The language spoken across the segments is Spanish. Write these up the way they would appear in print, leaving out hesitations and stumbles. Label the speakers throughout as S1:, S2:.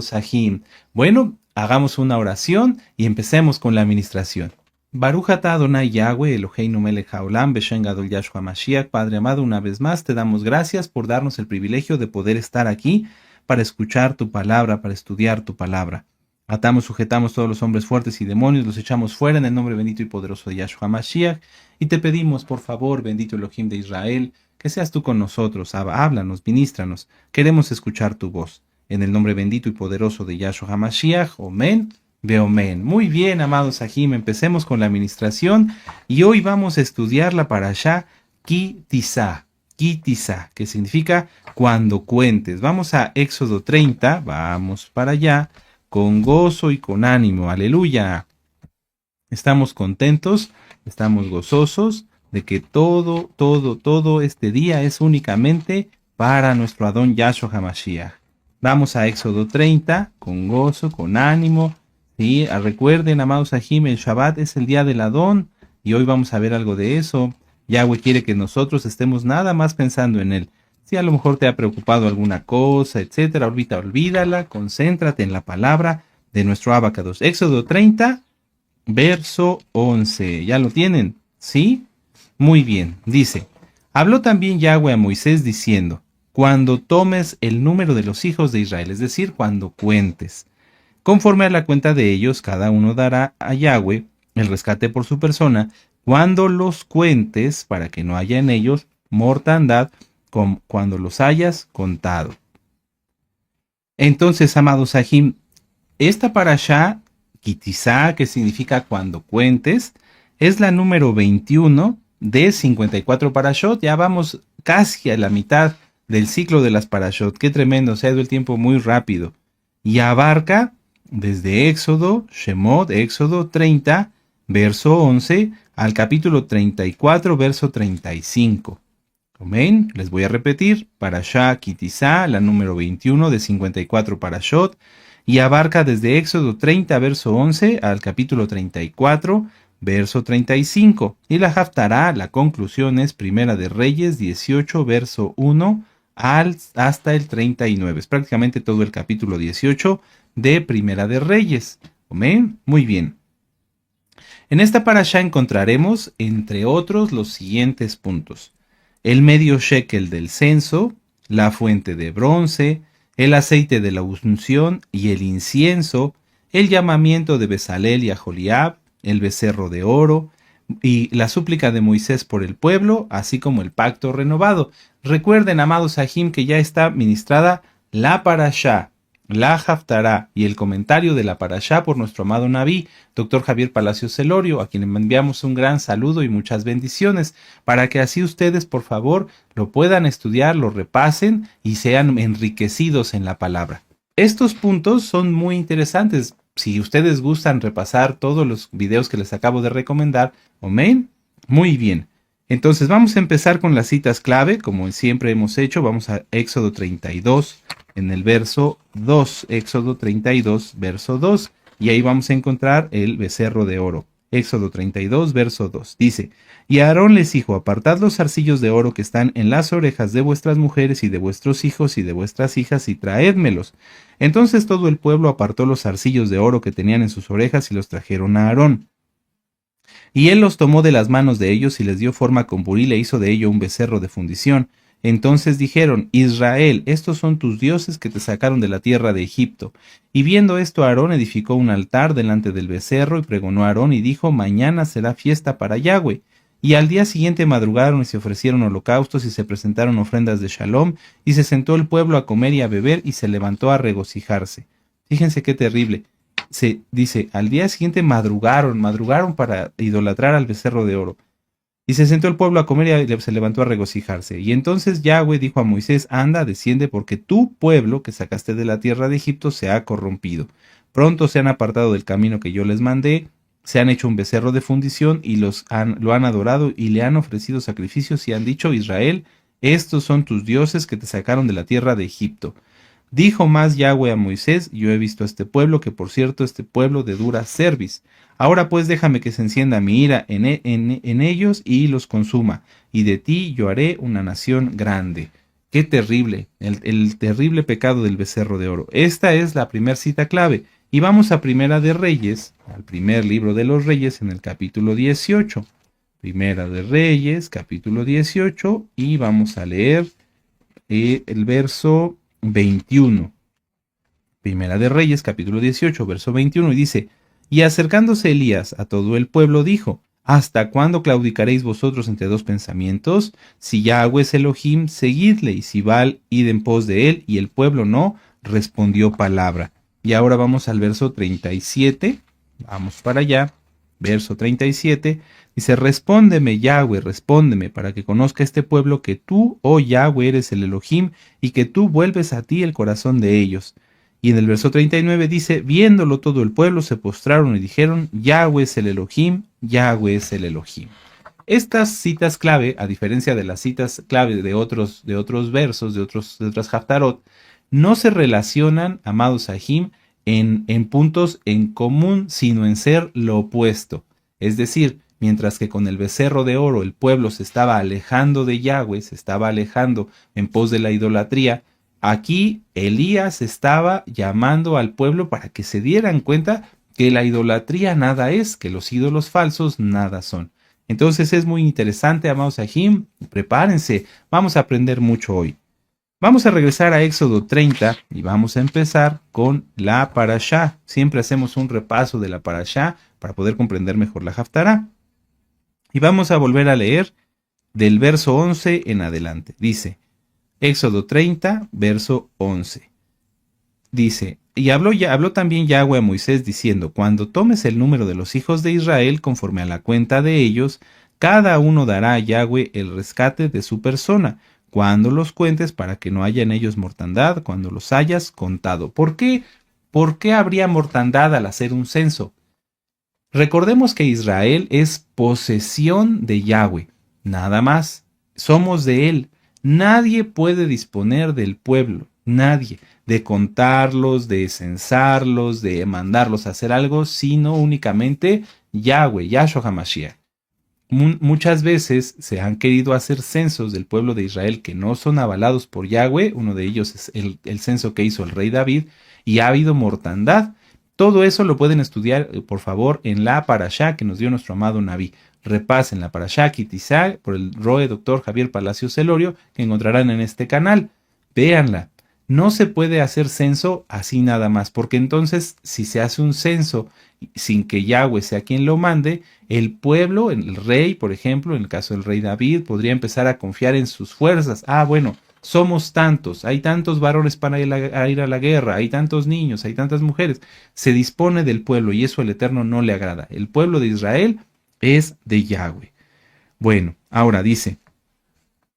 S1: Sahim. Bueno, hagamos una oración y empecemos con la administración. Baruch atah Adonai Yahweh Eloheinu melech haolam beshem gadol Yahshua Mashiach. Padre amado, una vez más te damos gracias por darnos el privilegio de poder estar aquí para escuchar tu palabra, para estudiar tu palabra. Atamos, sujetamos todos los hombres fuertes y demonios, los echamos fuera en el nombre bendito y poderoso de Yahshua Mashiach. Y te pedimos, por favor, bendito Elohim de Israel, que seas tú con nosotros, háblanos, ministranos. Queremos escuchar tu voz. En el nombre bendito y poderoso de Yahshua HaMashiach, Omen, Beomen. Muy bien, amados Sahim, empecemos con la administración y hoy vamos a estudiar la parashá Ki Tisa, que significa cuando cuentes. Vamos a Éxodo 30, vamos para allá, con gozo y con ánimo, aleluya. Estamos contentos, estamos gozosos de que todo este día es únicamente para nuestro Adón Yahshua HaMashiach. Vamos a Éxodo 30, con gozo, con ánimo. ¿Sí? Recuerden, amados Sahim, el Shabbat es el día del Adón y hoy vamos a ver algo de eso. Yahweh quiere que nosotros estemos nada más pensando en él. Si a lo mejor te ha preocupado alguna cosa, etcétera, ahorita olvídala, concéntrate en la palabra de nuestro Abacados. Éxodo 30, verso 11. ¿Ya lo tienen? ¿Sí? Muy bien. Dice, habló también Yahweh a Moisés diciendo, cuando tomes el número de los hijos de Israel, es decir, cuando cuentes. Conforme a la cuenta de ellos, cada uno dará a Yahweh el rescate por su persona, cuando los cuentes, para que no haya en ellos mortandad, cuando los hayas contado. Entonces, amados Sahim, esta parashá, Kitizá, que significa cuando cuentes, es la número 21 de 54 parashot. Ya vamos casi a la mitad del ciclo de las parashot. Qué tremendo, se ha ido el tiempo muy rápido. Y abarca desde Éxodo, Shemot, Éxodo 30, verso 11, al capítulo 34, verso 35. Amén. Les voy a repetir, parashá Kitizá, la número 21 de 54 parashot, y abarca desde Éxodo 30, verso 11, al capítulo 34, verso 35. Y la Haftará, la conclusión es Primera de Reyes 18, verso 1, hasta el 39. Es prácticamente todo el capítulo 18 de Primera de Reyes. ¿Amén? Muy bien. En esta parashá encontraremos, entre otros, los siguientes puntos. El medio shekel del censo, la fuente de bronce, el aceite de la unción y el incienso, el llamamiento de Bezalel y Aholiab, el becerro de oro, y la súplica de Moisés por el pueblo, así como el pacto renovado. Recuerden, amados Sahim, que ya está ministrada la parashá, la Haftará y el comentario de la parashá por nuestro amado Naví, Dr. Javier Palacios Celorio, a quien le enviamos un gran saludo y muchas bendiciones, para que así ustedes, por favor, lo puedan estudiar, lo repasen y sean enriquecidos en la palabra. Estos puntos son muy interesantes. Si ustedes gustan repasar todos los videos que les acabo de recomendar, amén, muy bien. Entonces vamos a empezar con las citas clave, como siempre hemos hecho. Vamos a Éxodo 32, en el verso 2, Éxodo 32, verso 2, y ahí vamos a encontrar el becerro de oro. Éxodo 32, verso 2, dice, y Aarón les dijo, apartad los zarcillos de oro que están en las orejas de vuestras mujeres y de vuestros hijos y de vuestras hijas y traédmelos. Entonces todo el pueblo apartó los zarcillos de oro que tenían en sus orejas y los trajeron a Aarón. Y él los tomó de las manos de ellos y les dio forma con buril e hizo de ello un becerro de fundición. Entonces dijeron, Israel, estos son tus dioses que te sacaron de la tierra de Egipto. Y viendo esto, Aarón edificó un altar delante del becerro y pregonó a Aarón y dijo, mañana será fiesta para Yahweh. Y al día siguiente madrugaron y se ofrecieron holocaustos y se presentaron ofrendas de shalom, y se sentó el pueblo a comer y a beber y se levantó a regocijarse. Fíjense qué terrible. Se dice, al día siguiente madrugaron para idolatrar al becerro de oro. Y se sentó el pueblo a comer y se levantó a regocijarse. Y entonces Yahweh dijo a Moisés, anda, desciende, porque tu pueblo que sacaste de la tierra de Egipto se ha corrompido. Pronto se han apartado del camino que yo les mandé, se han hecho un becerro de fundición y lo han adorado y le han ofrecido sacrificios y han dicho, Israel, estos son tus dioses que te sacaron de la tierra de Egipto. Dijo más Yahweh a Moisés, yo he visto a este pueblo, que por cierto este pueblo de dura cerviz. Ahora pues déjame que se encienda mi ira en ellos y los consuma, y de ti yo haré una nación grande. Qué terrible, el terrible pecado del becerro de oro. Esta es la primera cita clave. Y vamos a Primera de Reyes, al primer libro de los Reyes, en el capítulo 18. Primera de Reyes, capítulo 18, y vamos a leer el verso 21. Primera de Reyes, capítulo 18, verso 21, y dice: Y acercándose Elías a todo el pueblo, dijo: ¿Hasta cuándo claudicaréis vosotros entre dos pensamientos? Si Yahweh es Elohim, seguidle, y si Baal, id en pos de él, y el pueblo no, respondió palabra. Y ahora vamos al verso 37, vamos para allá, verso 37, dice: Respóndeme, Yahweh, respóndeme, para que conozca este pueblo que tú, oh Yahweh, eres el Elohim, y que tú vuelves a ti el corazón de ellos. Y en el verso 39 dice: Viéndolo todo el pueblo se postraron y dijeron: Yahweh es el Elohim, Yahweh es el Elohim. Estas citas clave, a diferencia de las citas clave de otros versos, de otras Haftarot, no se relacionan, amados Ahim, en puntos en común, sino en ser lo opuesto. Es decir, mientras que con el becerro de oro el pueblo se estaba alejando de Yahweh, se estaba alejando en pos de la idolatría, aquí Elías estaba llamando al pueblo para que se dieran cuenta que la idolatría nada es, que los ídolos falsos nada son. Entonces es muy interesante, amados Ahim, prepárense, vamos a aprender mucho hoy. Vamos a regresar a Éxodo 30 y vamos a empezar con la Parashá. Siempre hacemos un repaso de la Parashá para poder comprender mejor la Haftará. Y vamos a volver a leer del verso 11 en adelante. Dice, Éxodo 30, verso 11. Dice: Y habló también Yahweh a Moisés diciendo: Cuando tomes el número de los hijos de Israel conforme a la cuenta de ellos, cada uno dará a Yahweh el rescate de su persona, cuando los cuentes, para que no haya en ellos mortandad, cuando los hayas contado. ¿Por qué? ¿Por qué habría mortandad al hacer un censo? Recordemos que Israel es posesión de Yahweh, nada más. Somos de él. Nadie puede disponer del pueblo, nadie, de contarlos, de censarlos, de mandarlos a hacer algo, sino únicamente Yahweh, Yahshua HaMashiach. Muchas veces se han querido hacer censos del pueblo de Israel que no son avalados por Yahweh. Uno de ellos es el censo que hizo el rey David, y ha habido mortandad. Todo eso lo pueden estudiar, por favor, en la Parashá que nos dio nuestro amado Naví. Repasen la Parashá Kitizá por el Roe Dr. Javier Palacios Celorio, que encontrarán en este canal. Véanla. No se puede hacer censo así nada más, porque entonces si se hace un censo sin que Yahweh sea quien lo mande, el pueblo, el rey, por ejemplo, en el caso del rey David, podría empezar a confiar en sus fuerzas. Bueno, somos tantos, hay tantos varones para ir a la guerra, hay tantos niños, hay tantas mujeres. Se dispone del pueblo y eso al Eterno no le agrada. El pueblo de Israel es de Yahweh. Bueno, ahora dice,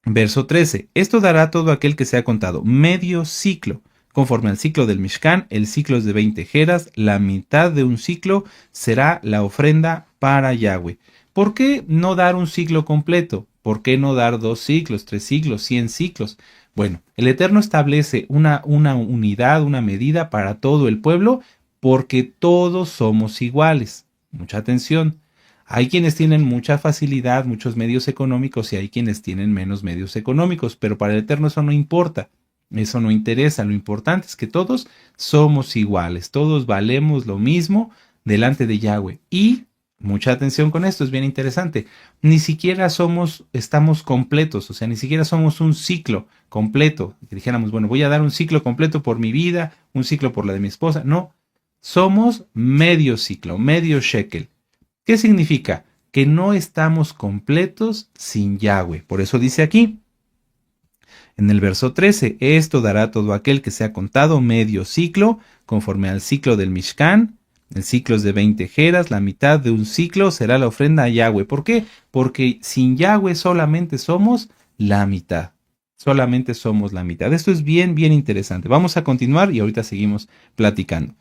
S1: verso 13, esto dará a todo aquel que sea contado medio ciclo. Conforme al ciclo del Mishkan, el ciclo es de 20 jeras, la mitad de un ciclo será la ofrenda para Yahweh. ¿Por qué no dar un ciclo completo? ¿Por qué no dar 2 ciclos, 3 ciclos, 100 ciclos? Bueno, el Eterno establece una unidad, una medida para todo el pueblo, porque todos somos iguales. Mucha atención. Hay quienes tienen mucha facilidad, muchos medios económicos, y hay quienes tienen menos medios económicos, pero para el Eterno eso no importa. Eso no interesa, lo importante es que todos somos iguales, todos valemos lo mismo delante de Yahweh. Y mucha atención con esto, es bien interesante, ni siquiera estamos completos, o sea, ni siquiera somos un ciclo completo, que dijéramos, bueno, voy a dar un ciclo completo por mi vida, un ciclo por la de mi esposa. No, somos medio ciclo, medio shekel. ¿Qué significa? Que no estamos completos sin Yahweh. Por eso dice aquí, en el verso 13, esto dará a todo aquel que sea contado medio ciclo, conforme al ciclo del Mishkan. El ciclo es de 20 jeras, la mitad de un ciclo será la ofrenda a Yahweh. ¿Por qué? Porque sin Yahweh solamente somos la mitad. Solamente somos la mitad. Esto es bien, bien interesante. Vamos a continuar y ahorita seguimos platicando.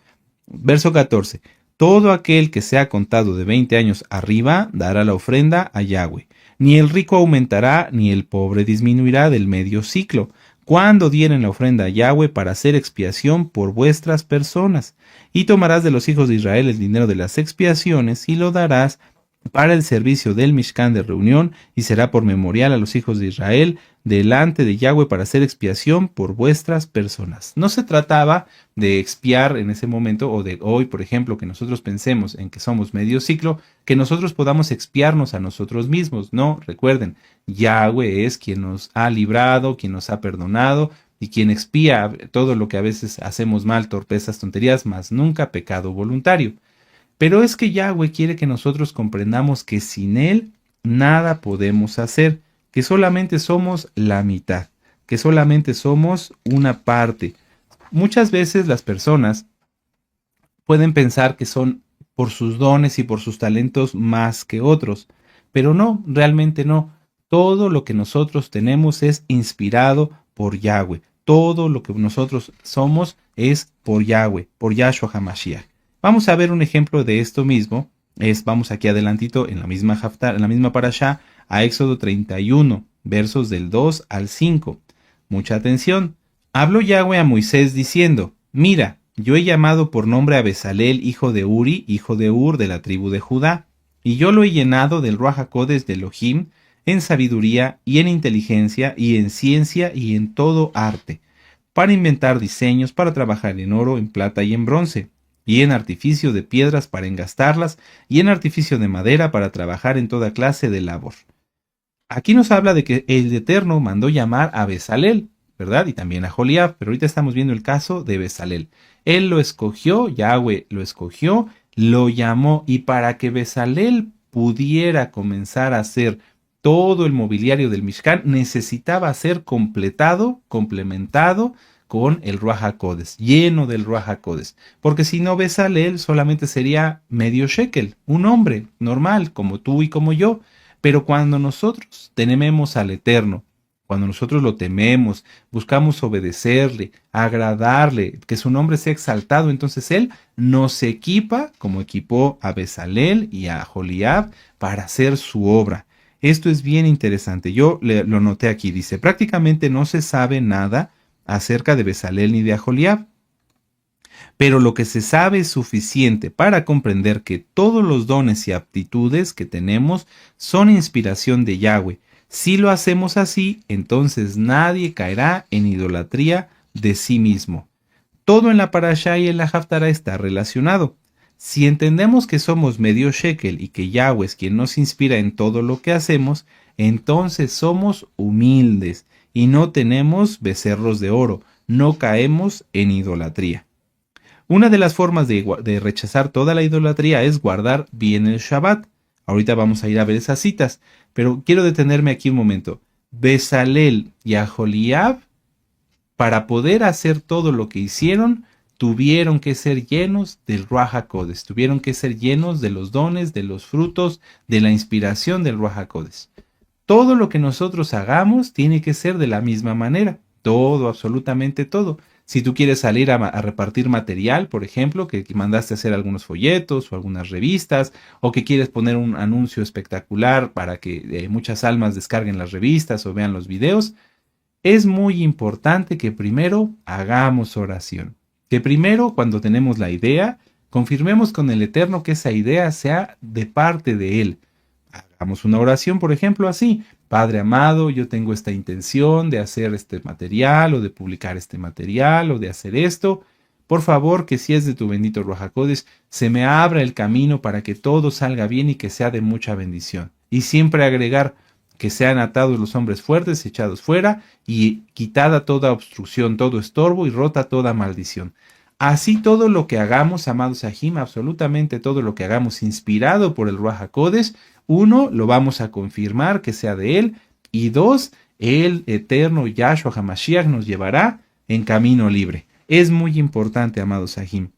S1: Verso 14. Todo aquel que sea contado de 20 años arriba dará la ofrenda a Yahweh. Ni el rico aumentará, ni el pobre disminuirá del medio ciclo, cuando dieren la ofrenda a Yahweh para hacer expiación por vuestras personas. Y tomarás de los hijos de Israel el dinero de las expiaciones y lo darás para el servicio del Mishkan de reunión, y será por memorial a los hijos de Israel delante de Yahweh para hacer expiación por vuestras personas. No se trataba de expiar en ese momento, o de hoy, por ejemplo, que nosotros pensemos en que somos medio ciclo, que nosotros podamos expiarnos a nosotros mismos. No, recuerden, Yahweh es quien nos ha librado, quien nos ha perdonado y quien expía todo lo que a veces hacemos mal, torpezas, tonterías, mas nunca pecado voluntario. Pero es que Yahweh quiere que nosotros comprendamos que sin Él nada podemos hacer, que solamente somos la mitad, que solamente somos una parte. Muchas veces las personas pueden pensar que son por sus dones y por sus talentos más que otros, pero no, realmente no. Todo lo que nosotros tenemos es inspirado por Yahweh. Todo lo que nosotros somos es por Yahweh, por Yahshua HaMashiach. Vamos a ver un ejemplo de esto mismo. Vamos aquí adelantito en la misma Haftar, en la misma Parashá, a Éxodo 31, versos del 2 al 5. Mucha atención. Habló Yahweh a Moisés diciendo: Mira, yo he llamado por nombre a Bezalel, hijo de Uri, hijo de Ur, de la tribu de Judá, y yo lo he llenado del Ruach HaKodes de Elohim, en sabiduría y en inteligencia y en ciencia y en todo arte, para inventar diseños, para trabajar en oro, en plata y en bronce, y en artificio de piedras para engastarlas, y en artificio de madera para trabajar en toda clase de labor. Aquí nos habla de que el Eterno mandó llamar a Bezalel, ¿verdad? Y también a Joliab, pero ahorita estamos viendo el caso de Bezalel. Él lo escogió, Yahweh lo escogió, lo llamó, y para que Bezalel pudiera comenzar a hacer todo el mobiliario del Mishkan, necesitaba ser completado, complementado con el Ruach HaKodes, lleno del Ruach HaKodes, porque si no, Bezalel solamente sería medio shekel, un hombre normal como tú y como yo. Pero cuando nosotros tememos al Eterno, cuando nosotros lo tememos, buscamos obedecerle, agradarle, que su nombre sea exaltado, entonces Él nos equipa, como equipó a Bezalel y a Joliab, para hacer su obra. Esto es bien interesante. Yo lo noté aquí. Dice, prácticamente no se sabe nada acerca de Bezalel ni de Joliab, pero lo que se sabe es suficiente para comprender que todos los dones y aptitudes que tenemos son inspiración de Yahweh. Si lo hacemos así, entonces nadie caerá en idolatría de sí mismo. Todo en la Parashá y en la Haftará está relacionado. Si entendemos que somos medio shekel y que Yahweh es quien nos inspira en todo lo que hacemos, entonces somos humildes y no tenemos becerros de oro, no caemos en idolatría. Una de las formas de rechazar toda la idolatría es guardar bien el Shabbat. Ahorita vamos a ir a ver esas citas, pero quiero detenerme aquí un momento. Bezalel y Aholiab, para poder hacer todo lo que hicieron, tuvieron que ser llenos del Ruach HaKodes, tuvieron que ser llenos de los dones, de los frutos, de la inspiración del Ruach HaKodes. Todo lo que nosotros hagamos tiene que ser de la misma manera, todo, absolutamente todo. Si tú quieres salir a repartir material, por ejemplo, que mandaste a hacer algunos folletos o algunas revistas, o que quieres poner un anuncio espectacular para que muchas almas descarguen las revistas o vean los videos, es muy importante que primero hagamos oración. Que primero, cuando tenemos la idea, confirmemos con el Eterno que esa idea sea de parte de Él. Hagamos una oración, por ejemplo, así: Padre amado, yo tengo esta intención de hacer este material, o de publicar este material, o de hacer esto. Por favor, que si es de tu bendito Ruach HaKodes, se me abra el camino para que todo salga bien y que sea de mucha bendición. Y siempre agregar: que sean atados los hombres fuertes, echados fuera, y quitada toda obstrucción, todo estorbo, y rota toda maldición. Así todo lo que hagamos, amados Sahim, absolutamente todo lo que hagamos inspirado por el Ruach HaKodes, uno, lo vamos a confirmar que sea de Él, y dos, el eterno Yahshua HaMashiach nos llevará en camino libre. Es muy importante, amados Sahim.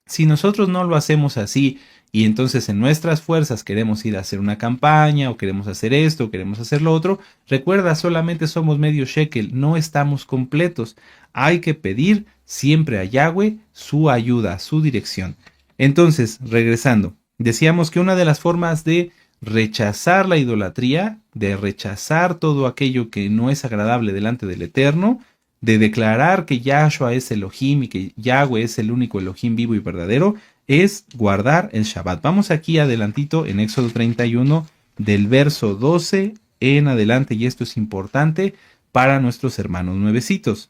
S1: Si nosotros no lo hacemos así, y entonces en nuestras fuerzas queremos ir a hacer una campaña, o queremos hacer esto, o queremos hacer lo otro, recuerda, solamente somos medio shekel, no estamos completos. Hay que pedir siempre a Yahweh su ayuda, su dirección. Entonces, regresando, decíamos que una de las formas de rechazar la idolatría, de rechazar todo aquello que no es agradable delante del Eterno, de declarar que Yahshua es Elohim y que Yahweh es el único Elohim vivo y verdadero, es guardar el Shabbat. Vamos aquí adelantito en Éxodo 31 del verso 12 en adelante, y esto es importante para nuestros hermanos nuevecitos.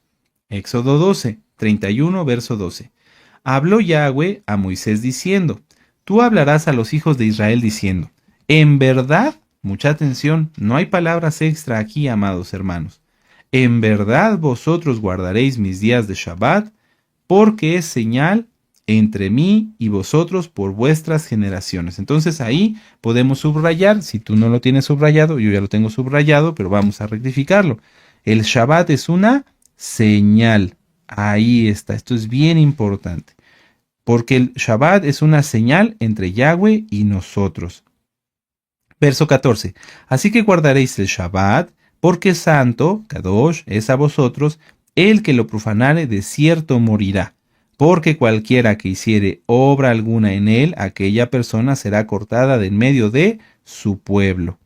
S1: Éxodo 12, 31, verso 12. Habló Yahweh a Moisés diciendo, tú hablarás a los hijos de Israel diciendo, en verdad, mucha atención, no hay palabras extra aquí, amados hermanos. En verdad vosotros guardaréis mis días de Shabbat, porque es señal entre mí y vosotros por vuestras generaciones. Entonces ahí podemos subrayar, si tú no lo tienes subrayado, yo ya lo tengo subrayado, pero vamos a rectificarlo. El Shabbat es una señal. Ahí está, esto es bien importante, porque el Shabbat es una señal entre Yahweh y nosotros. Verso 14. Así que guardaréis el Shabbat, porque santo, Kadosh, es a vosotros, el que lo profanare de cierto morirá, porque cualquiera que hiciere obra alguna en él, aquella persona será cortada de en medio de su pueblo.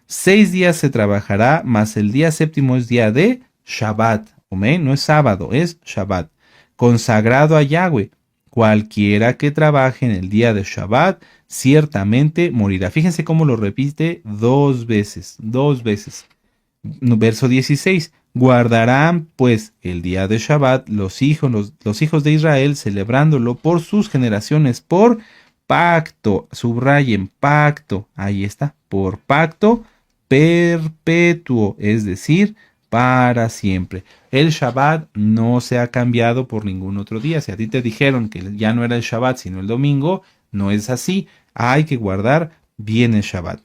S1: 6 días se trabajará, mas el día séptimo es día de Shabbat. Amén, no es sábado, es Shabbat, consagrado a Yahweh. Cualquiera que trabaje en el día de Shabbat, ciertamente morirá. Fíjense cómo lo repite dos veces. Verso 16. Guardarán pues el día de Shabbat los hijos de Israel, celebrándolo por sus generaciones, por pacto. Subrayen, pacto. Ahí está, por pacto perpetuo, es decir, para siempre. El Shabbat no se ha cambiado por ningún otro día. Si a ti te dijeron que ya no era el Shabbat sino el domingo, no es así. Hay que guardar bien el Shabbat.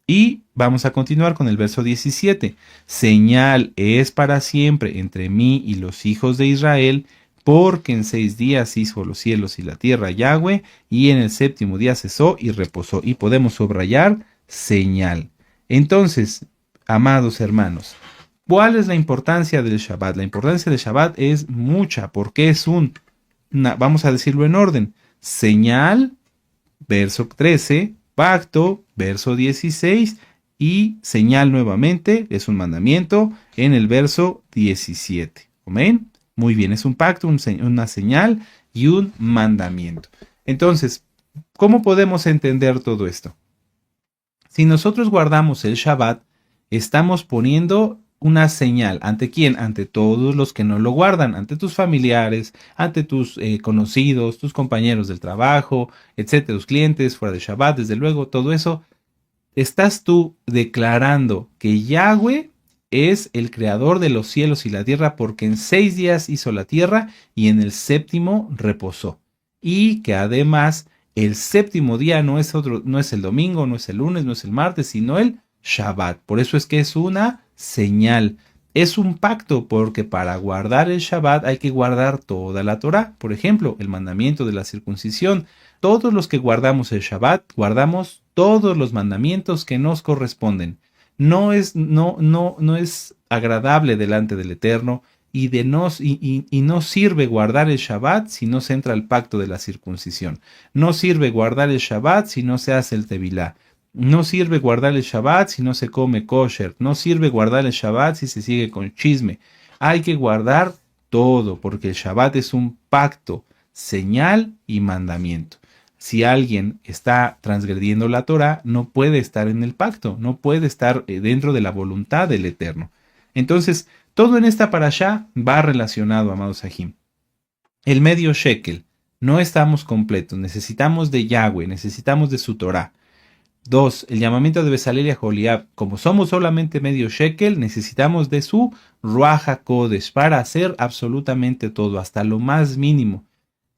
S1: Y vamos a continuar con el verso 17. Señal es para siempre entre mí y los hijos de Israel, porque en 6 días hizo los cielos y la tierra Yahweh, y en el séptimo día cesó y reposó. Y podemos subrayar señal. Entonces, amados hermanos, ¿cuál es la importancia del Shabbat? La importancia del Shabbat es mucha, porque es vamos a decirlo en orden, señal, verso 13, pacto, verso 16, y señal nuevamente, es un mandamiento, en el verso 17. ¿Amén? Muy bien, es un pacto, una señal y un mandamiento. Entonces, ¿cómo podemos entender todo esto? Si nosotros guardamos el Shabbat, estamos poniendo una señal. ¿Ante quién? Ante todos los que no lo guardan, ante tus familiares, ante tus conocidos, tus compañeros del trabajo, etcétera, tus clientes, fuera de Shabbat, desde luego, todo eso. Estás tú declarando que Yahweh es el creador de los cielos y la tierra, porque en 6 días hizo la tierra y en el séptimo reposó. Y que además el séptimo día no es el domingo, no es el lunes, no es el martes, sino el Shabbat. Por eso es que es una señal. Es un pacto, porque para guardar el Shabbat hay que guardar toda la Torá. Por ejemplo, el mandamiento de la circuncisión. Todos los que guardamos el Shabbat, guardamos todos los mandamientos que nos corresponden. No es agradable delante del Eterno, y no sirve guardar el Shabbat si no se entra al pacto de la circuncisión. No sirve guardar el Shabbat si no se hace el Tevilá. No sirve guardar el Shabbat si no se come kosher. No sirve guardar el Shabbat si se sigue con chisme. Hay que guardar todo, porque el Shabbat es un pacto, señal y mandamiento. Si alguien está transgrediendo la Torah, no puede estar en el pacto, no puede estar dentro de la voluntad del Eterno. Entonces, todo en esta parashá va relacionado, amados Sahim. El medio shekel, no estamos completos, necesitamos de Yahweh, necesitamos de su Torah. 2. El llamamiento de Bezalel y Aholiab. Como somos solamente medio shekel, necesitamos de su Ruach HaKodesh para hacer absolutamente todo, hasta lo más mínimo.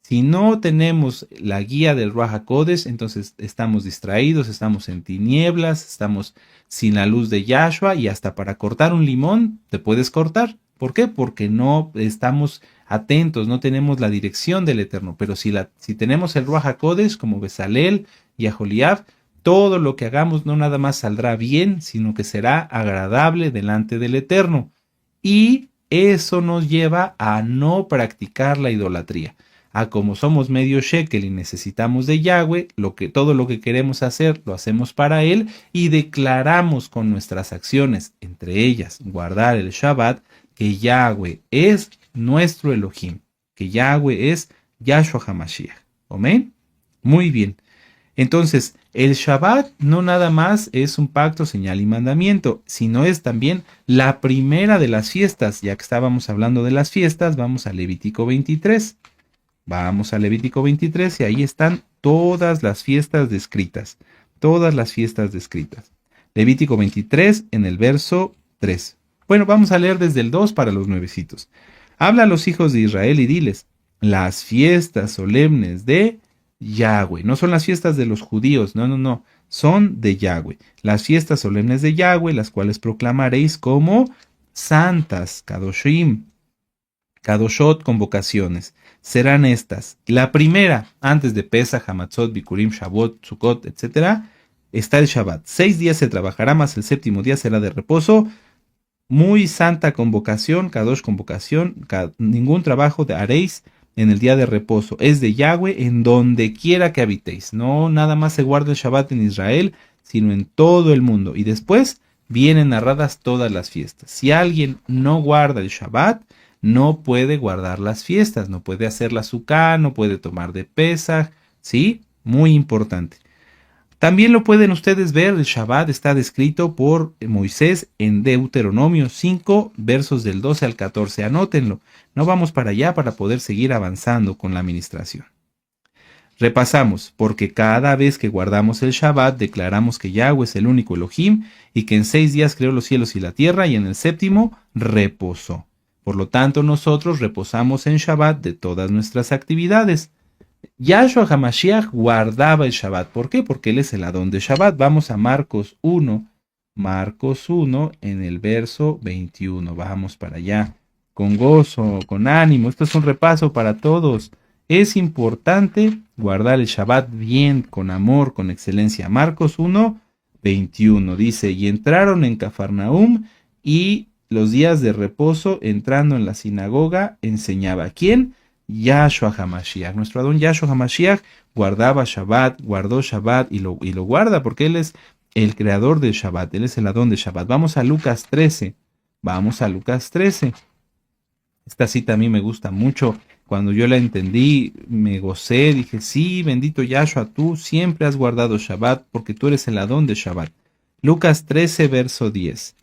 S1: Si no tenemos la guía del Ruach HaKodesh, entonces estamos distraídos, estamos en tinieblas, estamos sin la luz de Yahshua, y hasta para cortar un limón te puedes cortar. ¿Por qué? Porque no estamos atentos, no tenemos la dirección del Eterno. Pero si tenemos el Ruach HaKodesh como Bezalel y Aholiab, todo lo que hagamos no nada más saldrá bien, sino que será agradable delante del Eterno. Y eso nos lleva a no practicar la idolatría. Como somos medio shekel y necesitamos de Yahweh, todo lo que queremos hacer lo hacemos para Él, y declaramos con nuestras acciones, entre ellas guardar el Shabbat, que Yahweh es nuestro Elohim, que Yahweh es Yahshua HaMashiach. ¿Amén? Muy bien. Entonces, el Shabbat no nada más es un pacto, señal y mandamiento, sino es también la primera de las fiestas. Ya que estábamos hablando de las fiestas, vamos a Levítico 23. Vamos a Levítico 23 y ahí están todas las fiestas descritas. Todas las fiestas descritas. Levítico 23 en el verso 3. Bueno, vamos a leer desde el 2 para los nuevecitos. Habla a los hijos de Israel y diles, las fiestas solemnes de Yahweh. No son las fiestas de los judíos, no. Son de Yahweh. Las fiestas solemnes de Yahweh, las cuales proclamaréis como santas, Kadoshim, Kadoshot, convocaciones. Serán estas. La primera, antes de Pesach, Hamatzot, Bikurim, Shavuot, Sukkot, etc., está el Shabbat. 6 días se trabajará, más el séptimo día será de reposo. Muy santa convocación, Kadosh convocación, ningún trabajo haréis en el día de reposo. Es de Yahweh en donde quiera que habitéis. No nada más se guarda el Shabbat en Israel, sino en todo el mundo. Y después vienen narradas todas las fiestas. Si alguien no guarda el Shabbat, no puede guardar las fiestas, no puede hacer la Sukkah, no puede tomar de Pesach, ¿sí? Muy importante. También lo pueden ustedes ver, el Shabbat está descrito por Moisés en Deuteronomio 5, versos del 12 al 14. Anótenlo, no vamos para allá para poder seguir avanzando con la administración. Repasamos, porque cada vez que guardamos el Shabbat declaramos que Yahweh es el único Elohim y que en 6 días creó los cielos y la tierra y en el séptimo reposó. Por lo tanto, nosotros reposamos en Shabbat de todas nuestras actividades. Yahshua HaMashiach guardaba el Shabbat. ¿Por qué? Porque él es el Adón de Shabbat. Vamos a Marcos 1. Marcos 1 en el verso 21. Vamos para allá. Con gozo, con ánimo. Esto es un repaso para todos. Es importante guardar el Shabbat bien, con amor, con excelencia. Marcos 1, 21 dice, y entraron en Cafarnaum y los días de reposo, entrando en la sinagoga, enseñaba. ¿Quién? Yahshua HaMashiach. Nuestro Adón Yahshua HaMashiach guardaba Shabbat, guardó Shabbat y lo guarda porque él es el creador del Shabbat, él es el Adón de Shabbat. Vamos a Lucas 13. Vamos a Lucas 13. Esta cita a mí me gusta mucho. Cuando yo la entendí, me gocé, dije, sí, bendito Yahshua, tú siempre has guardado Shabbat porque tú eres el Adón de Shabbat. Lucas 13, verso 10.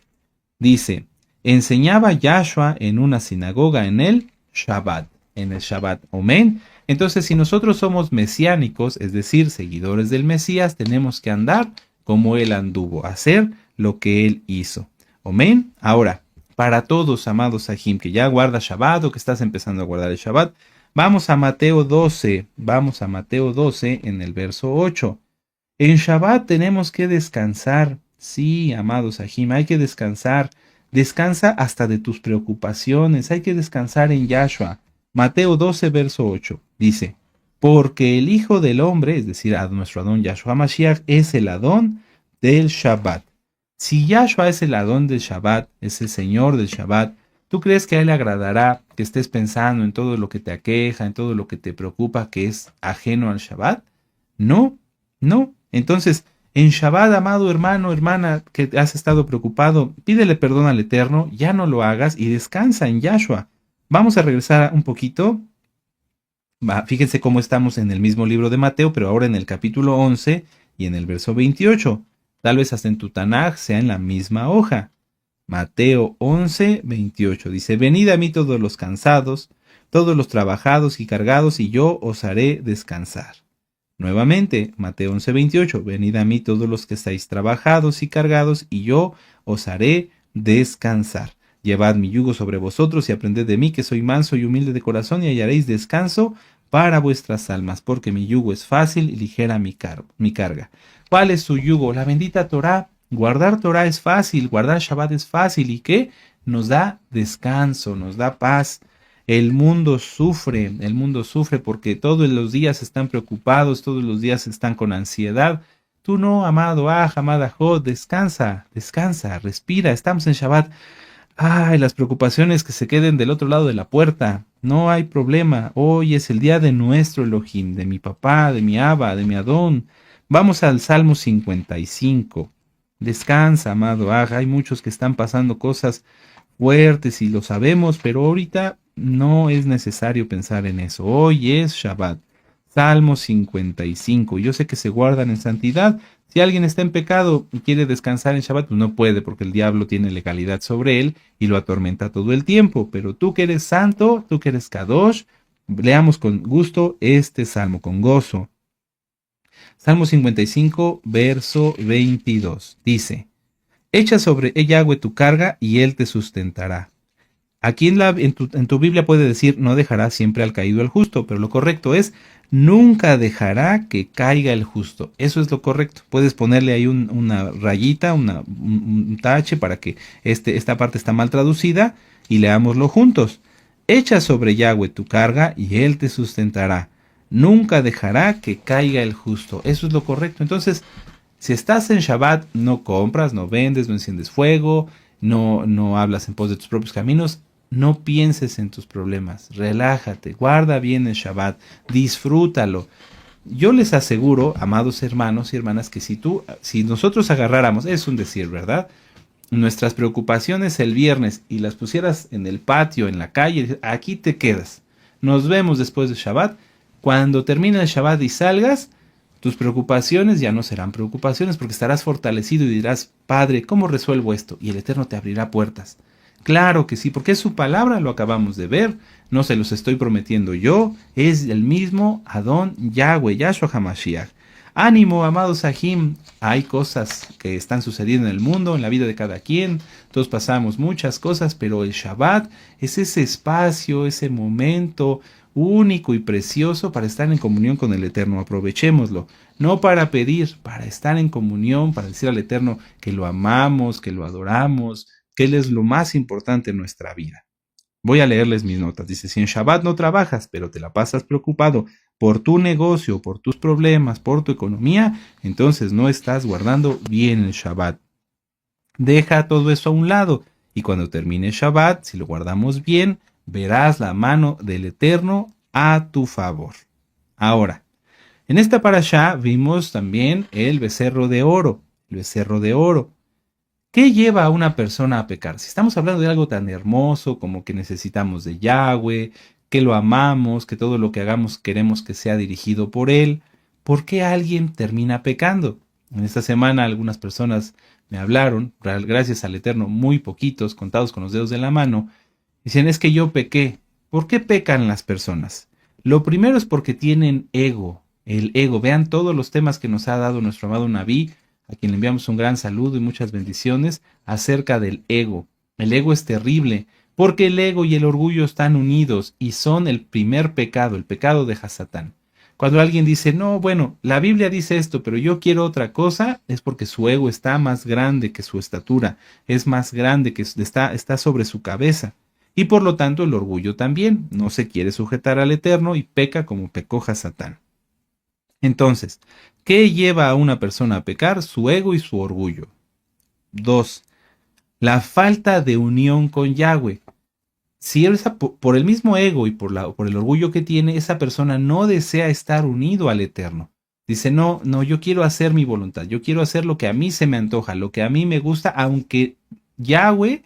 S1: Dice, enseñaba Yahshua en una sinagoga en el Shabbat. En el Shabbat. Amén. Entonces, si nosotros somos mesiánicos, es decir, seguidores del Mesías, tenemos que andar como él anduvo, hacer lo que él hizo. Amén. Ahora, para todos, amados Sahim, que ya guarda Shabbat o que estás empezando a guardar el Shabbat, vamos a Mateo 12. Vamos a Mateo 12 en el verso 8. En Shabbat tenemos que descansar. Sí, amados Sahim, hay que descansar. Descansa hasta de tus preocupaciones. Hay que descansar en Yahshua. Mateo 12, verso 8, dice, porque el Hijo del Hombre, es decir, a nuestro Adón Yahshua Mashiach, es el Adón del Shabbat. Si Yahshua es el Adón del Shabbat, es el Señor del Shabbat, ¿tú crees que a él le agradará que estés pensando en todo lo que te aqueja, en todo lo que te preocupa, que es ajeno al Shabbat? No. Entonces, en Shabbat, amado hermano, hermana, que has estado preocupado, pídele perdón al Eterno, ya no lo hagas y descansa en Yahshua. Vamos a regresar un poquito. Fíjense cómo estamos en el mismo libro de Mateo, pero ahora en el capítulo 11 y en el verso 28. Tal vez hasta en tu Tanaj sea en la misma hoja. Mateo 11, 28. Dice, venid a mí todos los cansados, todos los trabajados y cargados, y yo os haré descansar. Nuevamente, Mateo 11, 28. Venid a mí todos los que estáis trabajados y cargados, y yo os haré descansar. Llevad mi yugo sobre vosotros y aprended de mí, que soy manso y humilde de corazón, y hallaréis descanso para vuestras almas, porque mi yugo es fácil y ligera mi carga. ¿Cuál es su yugo? La bendita Torah. Guardar Torah es fácil, guardar Shabbat es fácil. ¿Y qué? Nos da descanso, nos da paz. El mundo sufre porque todos los días están preocupados, todos los días están con ansiedad. Tú no, amado amada Jod, descansa, respira, estamos en Shabbat. Ay, las preocupaciones que se queden del otro lado de la puerta. No hay problema. Hoy es el día de nuestro Elohim, de mi papá, de mi Abba, de mi Adón. Vamos al Salmo 55. Descansa, amado. Hay muchos que están pasando cosas fuertes y lo sabemos, pero ahorita no es necesario pensar en eso. Hoy es Shabbat. Salmo 55. Yo sé que se guardan en santidad. Si alguien está en pecado y quiere descansar en Shabbat, pues no puede porque el diablo tiene legalidad sobre él y lo atormenta todo el tiempo. Pero tú que eres santo, tú que eres Kadosh, leamos con gusto este salmo, con gozo. Salmo 55, verso 22. Dice, echa sobre Yahweh tu carga y él te sustentará. Aquí en tu Biblia puede decir, no dejará siempre al caído el justo, pero lo correcto es, nunca dejará que caiga el justo. Eso es lo correcto. Puedes ponerle ahí una rayita, un tache para que esta parte está mal traducida y leámoslo juntos. Echa sobre Yahweh tu carga y él te sustentará. Nunca dejará que caiga el justo. Eso es lo correcto. Entonces, si estás en Shabbat, no compras, no vendes, no enciendes fuego, no hablas en pos de tus propios caminos, no pienses en tus problemas, relájate, guarda bien el Shabbat, disfrútalo. Yo les aseguro, amados hermanos y hermanas, que si nosotros agarráramos, es un decir, ¿verdad? Nuestras preocupaciones el viernes y las pusieras en el patio, en la calle, aquí te quedas. Nos vemos después de Shabbat. Cuando termine el Shabbat y salgas, tus preocupaciones ya no serán preocupaciones porque estarás fortalecido y dirás, Padre, ¿cómo resuelvo esto? Y el Eterno te abrirá puertas. Claro que sí, porque es su palabra, lo acabamos de ver, no se los estoy prometiendo yo, es el mismo Adón Yahweh, Yahshua HaMashiach. Ánimo, amados Sahim, hay cosas que están sucediendo en el mundo, en la vida de cada quien, todos pasamos muchas cosas, pero el Shabbat es ese espacio, ese momento único y precioso para estar en comunión con el Eterno. Aprovechémoslo, no para pedir, para estar en comunión, para decir al Eterno que lo amamos, que lo adoramos, que Él es lo más importante en nuestra vida. Voy a leerles mis notas. Dice, si en Shabbat no trabajas, pero te la pasas preocupado por tu negocio, por tus problemas, por tu economía, entonces no estás guardando bien el Shabbat. Deja todo eso a un lado y cuando termine Shabbat, si lo guardamos bien, verás la mano del Eterno a tu favor. Ahora, en esta parashá vimos también el becerro de oro. El becerro de oro. ¿Qué lleva a una persona a pecar? Si estamos hablando de algo tan hermoso como que necesitamos de Yahweh, que lo amamos, que todo lo que hagamos queremos que sea dirigido por Él, ¿por qué alguien termina pecando? En esta semana algunas personas me hablaron, gracias al Eterno, muy poquitos, contados con los dedos de la mano, dicen, es que yo pequé. ¿Por qué pecan las personas? Lo primero es porque tienen ego, el ego. Vean todos los temas que nos ha dado nuestro amado Nabí, a quien le enviamos un gran saludo y muchas bendiciones, acerca del ego. El ego es terrible, porque el ego y el orgullo están unidos y son el primer pecado, el pecado de Hasatán. Cuando alguien dice, no, bueno, la Biblia dice esto, pero yo quiero otra cosa, es porque su ego está más grande que su estatura, es más grande que está sobre su cabeza. Y por lo tanto el orgullo también, no se quiere sujetar al Eterno y peca como pecó Hasatán. Entonces, ¿qué lleva a una persona a pecar? Su ego y su orgullo. 2. La falta de unión con Yahweh. Si por el mismo ego y por el orgullo que tiene, esa persona no desea estar unido al Eterno. Dice, no, yo quiero hacer mi voluntad, yo quiero hacer lo que a mí se me antoja, lo que a mí me gusta, aunque Yahweh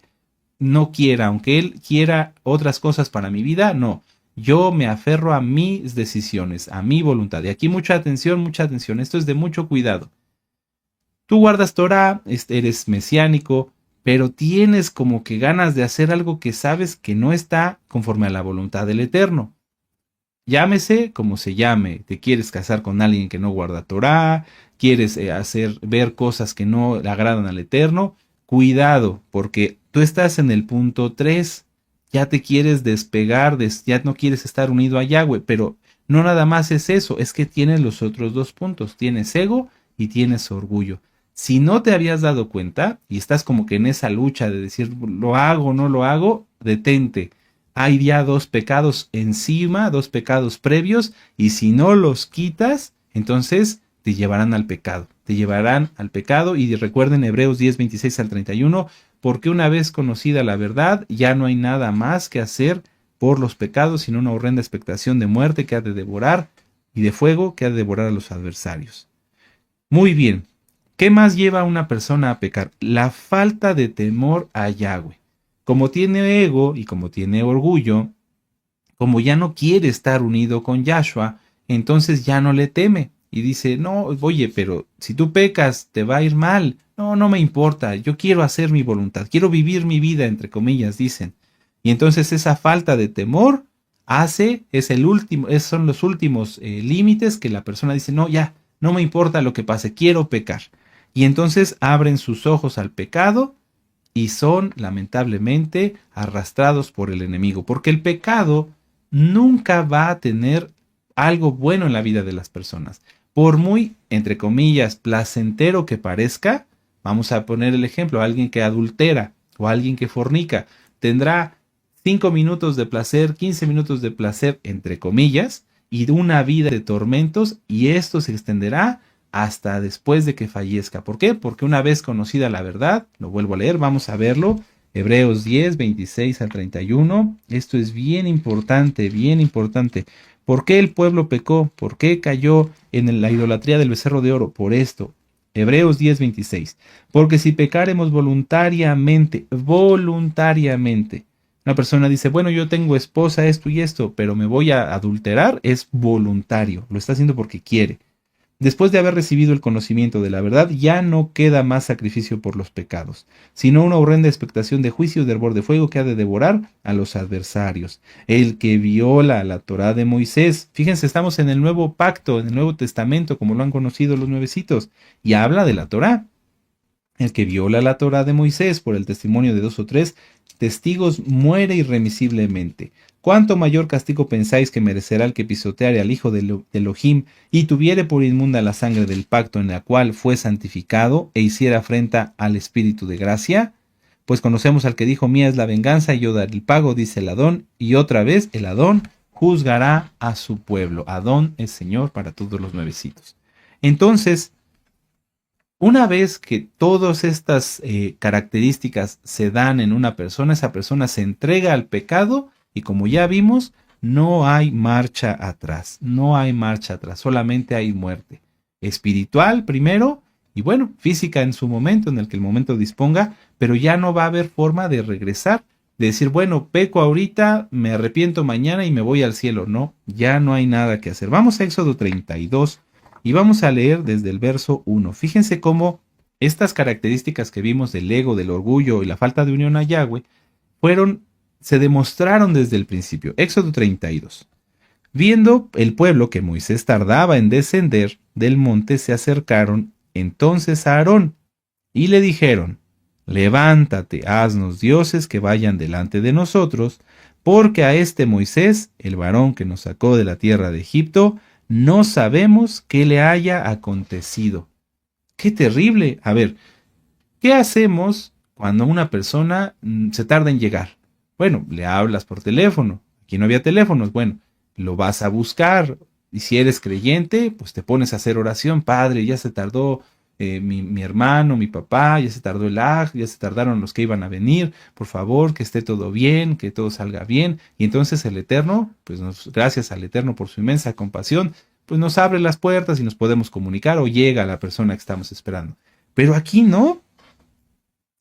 S1: no quiera, aunque Él quiera otras cosas para mi vida, no. Yo me aferro a mis decisiones, a mi voluntad. Y aquí mucha atención, esto es de mucho cuidado. Tú guardas Torah, eres mesiánico, pero tienes como que ganas de hacer algo que sabes que no está conforme a la voluntad del Eterno. Llámese como se llame, te quieres casar con alguien que no guarda Torah, quieres ver cosas que no le agradan al Eterno, cuidado, porque tú estás en el punto 3, ya te quieres despegar, ya no quieres estar unido a Yahweh, pero no nada más es eso, es que tienes los otros dos puntos, tienes ego y tienes orgullo. Si no te habías dado cuenta y estás como que en esa lucha de decir, lo hago o no lo hago, detente. Hay ya dos pecados encima, dos pecados previos, y si no los quitas, entonces te llevarán al pecado. Te llevarán al pecado, y recuerden Hebreos 10, 26 al 31, porque una vez conocida la verdad, ya no hay nada más que hacer por los pecados, sino una horrenda expectación de muerte que ha de devorar, y de fuego que ha de devorar a los adversarios. Muy bien. ¿Qué más lleva a una persona a pecar? La falta de temor a Yahweh. Como tiene ego y como tiene orgullo, como ya no quiere estar unido con Yahshua, entonces ya no le teme. Y dice, no, oye, pero si tú pecas, te va a ir mal. No, no me importa, yo quiero hacer mi voluntad, quiero vivir mi vida, entre comillas, dicen. Y entonces esa falta de temor son los últimos límites que la persona dice, no, ya, no me importa lo que pase, quiero pecar. Y entonces abren sus ojos al pecado y son lamentablemente arrastrados por el enemigo, porque el pecado nunca va a tener algo bueno en la vida de las personas. Por muy, entre comillas, placentero que parezca, vamos a poner el ejemplo, alguien que adultera o alguien que fornica, tendrá 5 minutos de placer, 15 minutos de placer, entre comillas, y una vida de tormentos, y esto se extenderá hasta después de que fallezca. ¿Por qué? Porque una vez conocida la verdad, lo vuelvo a leer, vamos a verlo, Hebreos 10, 26 al 31, esto es bien importante, bien importante. ¿Por qué el pueblo pecó? ¿Por qué cayó en la idolatría del becerro de oro? Por esto. Hebreos 10, 26. Porque si pecaremos voluntariamente, una persona dice, bueno, yo tengo esposa, esto y esto, pero me voy a adulterar, es voluntario, lo está haciendo porque quiere. Después de haber recibido el conocimiento de la verdad, ya no queda más sacrificio por los pecados, sino una horrenda expectación de juicio de hervor de fuego que ha de devorar a los adversarios. El que viola la Torá de Moisés, fíjense, estamos en el nuevo pacto, en el Nuevo Testamento, como lo han conocido los nuevecitos, y habla de la Torá. El que viola la Torá de Moisés por el testimonio de 2 o 3 testigos muere irremisiblemente. ¿Cuánto mayor castigo pensáis que merecerá el que pisoteare al hijo de Elohim y tuviere por inmunda la sangre del pacto en la cual fue santificado e hiciera afrenta al Espíritu de gracia? Pues conocemos al que dijo, mía es la venganza y yo daré el pago, dice el Adón, y otra vez el Adón juzgará a su pueblo. Adón es Señor para todos los nuevecitos. Entonces, una vez que todas estas características se dan en una persona, esa persona se entrega al pecado y como ya vimos, no hay marcha atrás, no hay marcha atrás, solamente hay muerte. Espiritual primero y bueno, física en su momento, en el que el momento disponga, pero ya no va a haber forma de regresar, de decir, bueno, peco ahorita, me arrepiento mañana y me voy al cielo. No, ya no hay nada que hacer. Vamos a Éxodo 32. Y vamos a leer desde el verso 1. Fíjense cómo estas características que vimos del ego, del orgullo y la falta de unión a Yahweh se demostraron desde el principio. Éxodo 32. Viendo el pueblo que Moisés tardaba en descender del monte, se acercaron entonces a Aarón y le dijeron, levántate, haznos dioses que vayan delante de nosotros, porque a este Moisés, el varón que nos sacó de la tierra de Egipto, no sabemos qué le haya acontecido. ¡Qué terrible! A ver, ¿qué hacemos cuando una persona se tarda en llegar? Bueno, le hablas por teléfono. Aquí no había teléfonos. Bueno, lo vas a buscar. Y si eres creyente, pues te pones a hacer oración. Padre, ya se tardó mi hermano, mi papá, ya se tardó el aj, ya se tardaron los que iban a venir. Por favor, que esté todo bien, que todo salga bien. Y entonces el Eterno, pues gracias al Eterno por su inmensa compasión, pues nos abre las puertas y nos podemos comunicar o llega a la persona que estamos esperando. Pero aquí no.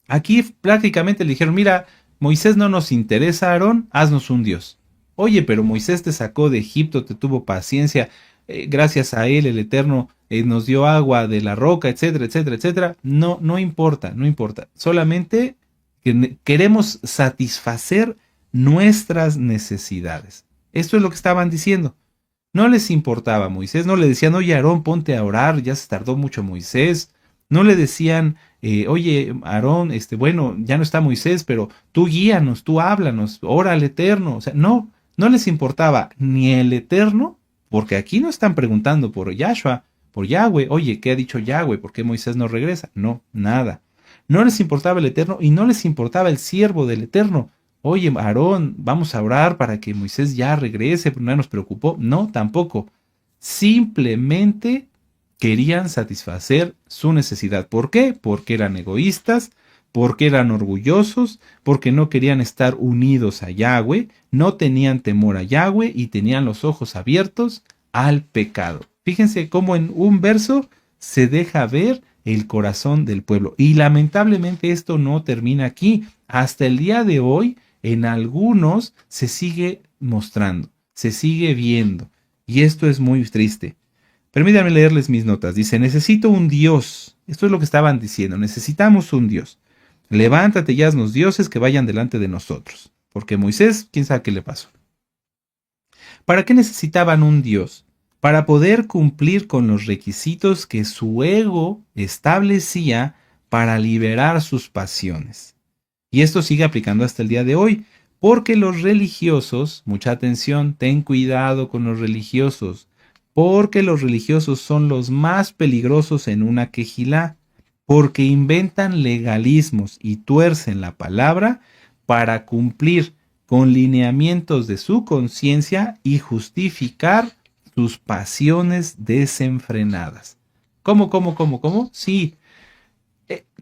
S1: Aquí prácticamente le dijeron, mira, Moisés no nos interesa, Aarón, haznos un Dios. Oye, pero Moisés te sacó de Egipto, te tuvo paciencia, gracias a él el Eterno nos dio agua de la roca, etcétera, etcétera, etcétera. No, no importa, no importa. Solamente queremos satisfacer nuestras necesidades. Esto es lo que estaban diciendo. No les importaba a Moisés, no le decían, oye Aarón, ponte a orar, ya se tardó mucho Moisés. No le decían, oye Aarón, bueno, ya no está Moisés, pero tú guíanos, tú háblanos, ora al Eterno. O sea, no, no les importaba ni el Eterno, porque aquí no están preguntando por Yahshua, por Yahweh, oye, ¿qué ha dicho Yahweh? ¿Por qué Moisés no regresa? No, nada. No les importaba el Eterno y no les importaba el siervo del Eterno. Oye, Aarón, vamos a orar para que Moisés ya regrese, pero no nos preocupó. No, tampoco. Simplemente querían satisfacer su necesidad. ¿Por qué? Porque eran egoístas, porque eran orgullosos, porque no querían estar unidos a Yahweh, no tenían temor a Yahweh y tenían los ojos abiertos al pecado. Fíjense cómo en un verso se deja ver el corazón del pueblo. Y lamentablemente esto no termina aquí. Hasta el día de hoy, en algunos se sigue mostrando, se sigue viendo. Y esto es muy triste. Permítanme leerles mis notas. Dice, necesito un Dios. Esto es lo que estaban diciendo. Necesitamos un Dios. Levántate y haznos dioses que vayan delante de nosotros. Porque Moisés, quién sabe qué le pasó. ¿Para qué necesitaban un Dios? Para poder cumplir con los requisitos que su ego establecía para liberar sus pasiones. Y esto sigue aplicando hasta el día de hoy, porque los religiosos, mucha atención, ten cuidado con los religiosos, porque los religiosos son los más peligrosos en una quejilá, porque inventan legalismos y tuercen la palabra para cumplir con lineamientos de su conciencia y justificar sus pasiones desenfrenadas. ¿Cómo? Sí.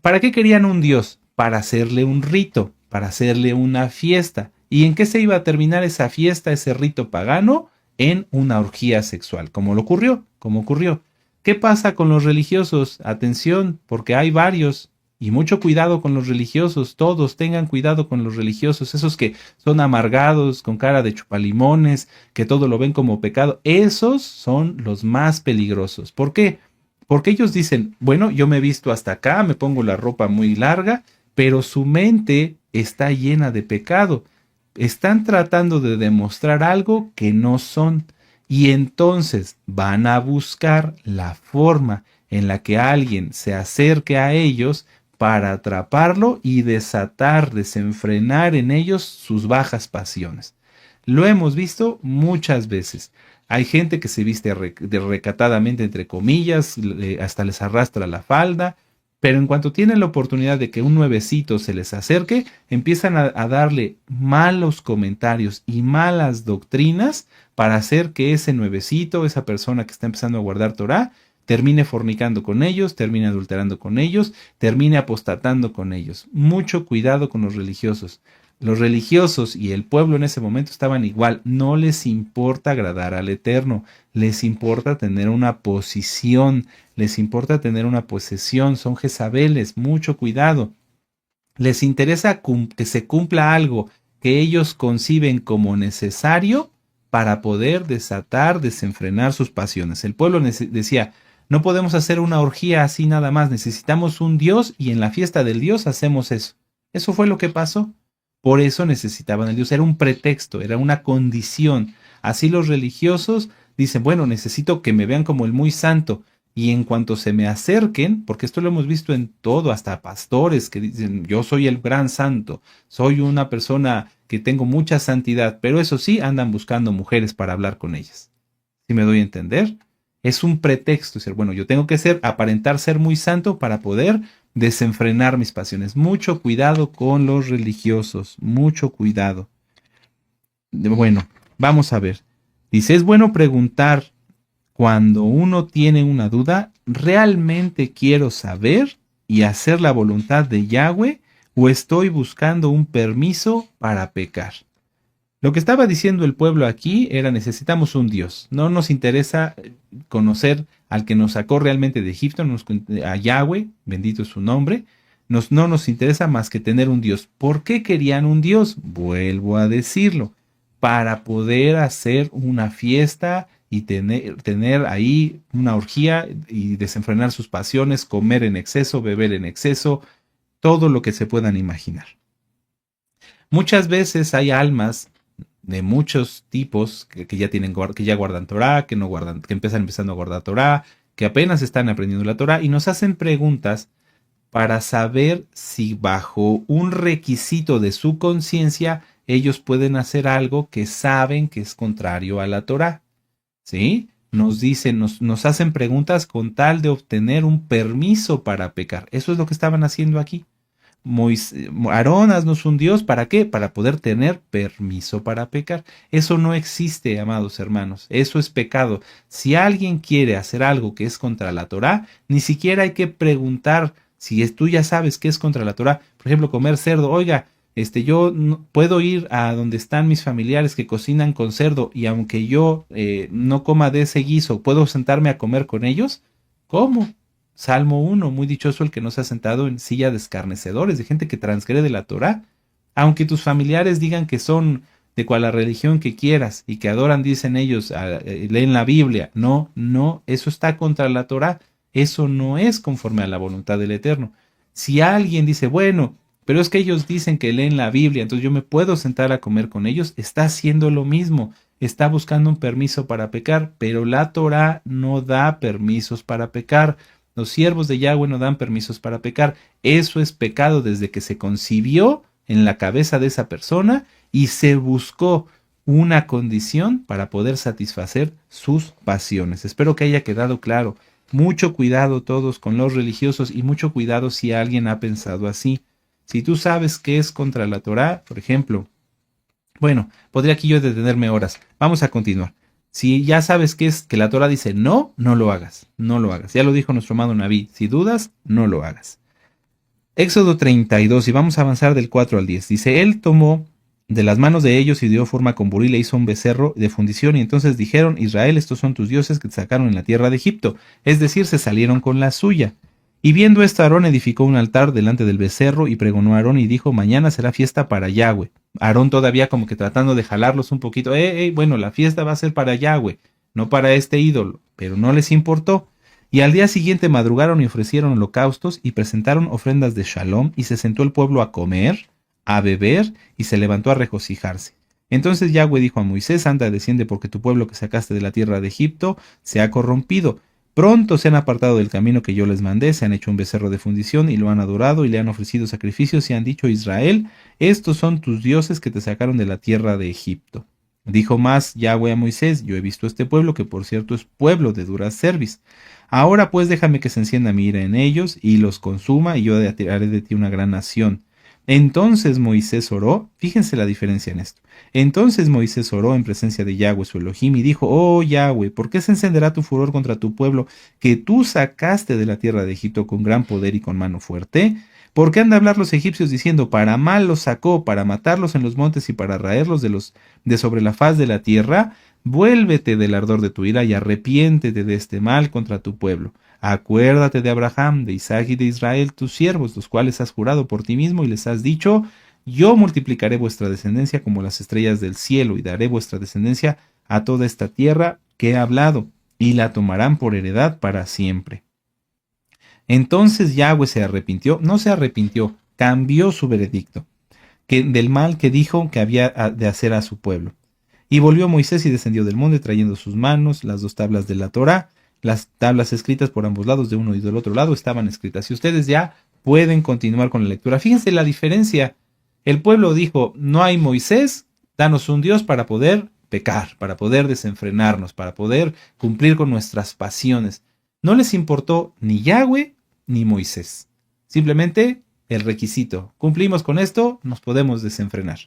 S1: ¿Para qué querían un Dios? Para hacerle un rito, para hacerle una fiesta. ¿Y en qué se iba a terminar esa fiesta, ese rito pagano? En una orgía sexual, como ocurrió. ¿Qué pasa con los religiosos? Atención, porque hay varios. Y mucho cuidado con los religiosos, todos tengan cuidado con los religiosos, esos que son amargados, con cara de chupalimones, que todo lo ven como pecado, esos son los más peligrosos. ¿Por qué? Porque ellos dicen, bueno, yo me he visto hasta acá, me pongo la ropa muy larga, pero su mente está llena de pecado. Están tratando de demostrar algo que no son. Y entonces van a buscar la forma en la que alguien se acerque a ellos para atraparlo y desenfrenar en ellos sus bajas pasiones. Lo hemos visto muchas veces. Hay gente que se viste recatadamente, entre comillas, hasta les arrastra la falda, pero en cuanto tienen la oportunidad de que un nuevecito se les acerque, empiezan a darle malos comentarios y malas doctrinas para hacer que ese nuevecito, esa persona que está empezando a guardar Torah, termine fornicando con ellos, termine adulterando con ellos, termine apostatando con ellos. Mucho cuidado con los religiosos. Los religiosos y el pueblo en ese momento estaban igual. No les importa agradar al Eterno, les importa tener una posición, les importa tener una posesión. Son Jezabeles, mucho cuidado. Les interesa que se cumpla algo que ellos conciben como necesario para poder desenfrenar sus pasiones. El pueblo decía, no podemos hacer una orgía así nada más, necesitamos un Dios y en la fiesta del Dios hacemos eso. Eso fue lo que pasó. Por eso necesitaban el Dios, era un pretexto, era una condición. Así los religiosos dicen, bueno, necesito que me vean como el muy santo. Y en cuanto se me acerquen, porque esto lo hemos visto en todo, hasta pastores que dicen, yo soy el gran santo, soy una persona que tengo mucha santidad, pero eso sí, andan buscando mujeres para hablar con ellas. ¿Sí me doy a entender? Es un pretexto, decir, bueno, yo tengo que aparentar ser muy santo para poder desenfrenar mis pasiones. Mucho cuidado con los religiosos, mucho cuidado. Bueno, vamos a ver. Dice, es bueno preguntar cuando uno tiene una duda, ¿realmente quiero saber y hacer la voluntad de Yahweh o estoy buscando un permiso para pecar? Lo que estaba diciendo el pueblo aquí era necesitamos un Dios. No nos interesa conocer al que nos sacó realmente de Egipto, a Yahweh, bendito es su nombre. No nos interesa más que tener un Dios. ¿Por qué querían un Dios? Vuelvo a decirlo, para poder hacer una fiesta y tener ahí una orgía y desenfrenar sus pasiones, comer en exceso, beber en exceso, todo lo que se puedan imaginar. Muchas veces hay almas de muchos tipos que ya guardan Torah, que no guardan, que empezando a guardar Torah, que apenas están aprendiendo la Torah y nos hacen preguntas para saber si bajo un requisito de su conciencia ellos pueden hacer algo que saben que es contrario a la Torah. ¿Sí? Nos dicen, nos hacen preguntas con tal de obtener un permiso para pecar. Eso es lo que estaban haciendo aquí. Aarón, haznos un Dios, ¿para qué? Para poder tener permiso para pecar. Eso no existe, amados hermanos, eso es pecado. Si alguien quiere hacer algo que es contra la Torá, ni siquiera hay que preguntar si tú ya sabes que es contra la Torá. Por ejemplo, comer cerdo, oiga, yo no, puedo ir a donde están mis familiares que cocinan con cerdo y aunque yo no coma de ese guiso, ¿puedo sentarme a comer con ellos? ¿Cómo? Salmo 1, muy dichoso el que no se ha sentado en silla de escarnecedores, de gente que transgrede la Torá. Aunque tus familiares digan que son de cual la religión que quieras y que adoran, dicen ellos, leen la Biblia. No, no, eso está contra la Torá. Eso no es conforme a la voluntad del Eterno. Si alguien dice, bueno, pero es que ellos dicen que leen la Biblia, entonces yo me puedo sentar a comer con ellos, está haciendo lo mismo, está buscando un permiso para pecar, pero la Torá no da permisos para pecar. Los siervos de Yahweh no dan permisos para pecar. Eso es pecado desde que se concibió en la cabeza de esa persona y se buscó una condición para poder satisfacer sus pasiones. Espero que haya quedado claro. Mucho cuidado todos con los religiosos y mucho cuidado si alguien ha pensado así. Si tú sabes que es contra la Torá, por ejemplo, bueno, podría aquí yo detenerme horas. Vamos a continuar. Si ya sabes que es que la Torá dice no, no lo hagas, no lo hagas. Ya lo dijo nuestro amado Naví, si dudas, no lo hagas. Éxodo 32, y vamos a avanzar del 4 al 10. Dice, él tomó de las manos de ellos y dio forma con buril e hizo un becerro de fundición, y entonces dijeron, Israel, estos son tus dioses que te sacaron en la tierra de Egipto. Es decir, se salieron con la suya. Y viendo esto, Aarón edificó un altar delante del becerro y pregonó a Aarón y dijo, mañana será fiesta para Yahweh. Aarón todavía como que tratando de jalarlos un poquito, bueno, la fiesta va a ser para Yahweh, no para este ídolo, pero no les importó. Y al día siguiente madrugaron y ofrecieron holocaustos y presentaron ofrendas de shalom, y se sentó el pueblo a comer, a beber, y se levantó a regocijarse. Entonces Yahweh dijo a Moisés, anda, desciende, porque tu pueblo que sacaste de la tierra de Egipto se ha corrompido. Pronto se han apartado del camino que yo les mandé, se han hecho un becerro de fundición y lo han adorado y le han ofrecido sacrificios y han dicho, Israel, estos son tus dioses que te sacaron de la tierra de Egipto. Dijo más Yahweh a Moisés, yo he visto este pueblo, que por cierto es pueblo de dura cerviz. Ahora pues déjame que se encienda mi ira en ellos y los consuma, y yo haré de ti una gran nación. Entonces Moisés oró, fíjense la diferencia en esto. Entonces Moisés oró en presencia de Yahweh su Elohim y dijo, oh Yahweh, ¿por qué se encenderá tu furor contra tu pueblo que tú sacaste de la tierra de Egipto con gran poder y con mano fuerte? ¿Por qué han de hablar los egipcios diciendo, para mal los sacó, para matarlos en los montes y para raerlos de sobre la faz de la tierra? Vuélvete del ardor de tu ira y arrepiéntete de este mal contra tu pueblo. Acuérdate de Abraham, de Isaac y de Israel, tus siervos, los cuales has jurado por ti mismo y les has dicho, yo multiplicaré vuestra descendencia como las estrellas del cielo y daré vuestra descendencia a toda esta tierra que he hablado, y la tomarán por heredad para siempre. Entonces Yahweh se arrepintió, no se arrepintió, cambió su veredicto, del mal que dijo que había de hacer a su pueblo. Y volvió Moisés y descendió del monte trayendo sus manos las 2 tablas de la Torá. Las tablas escritas por ambos lados, de uno y del otro lado, estaban escritas. Si ustedes ya pueden continuar con la lectura. Fíjense la diferencia. El pueblo dijo, no hay Moisés, danos un Dios para poder pecar, para poder desenfrenarnos, para poder cumplir con nuestras pasiones. No les importó ni Yahweh ni Moisés. Simplemente el requisito. Cumplimos con esto, nos podemos desenfrenar.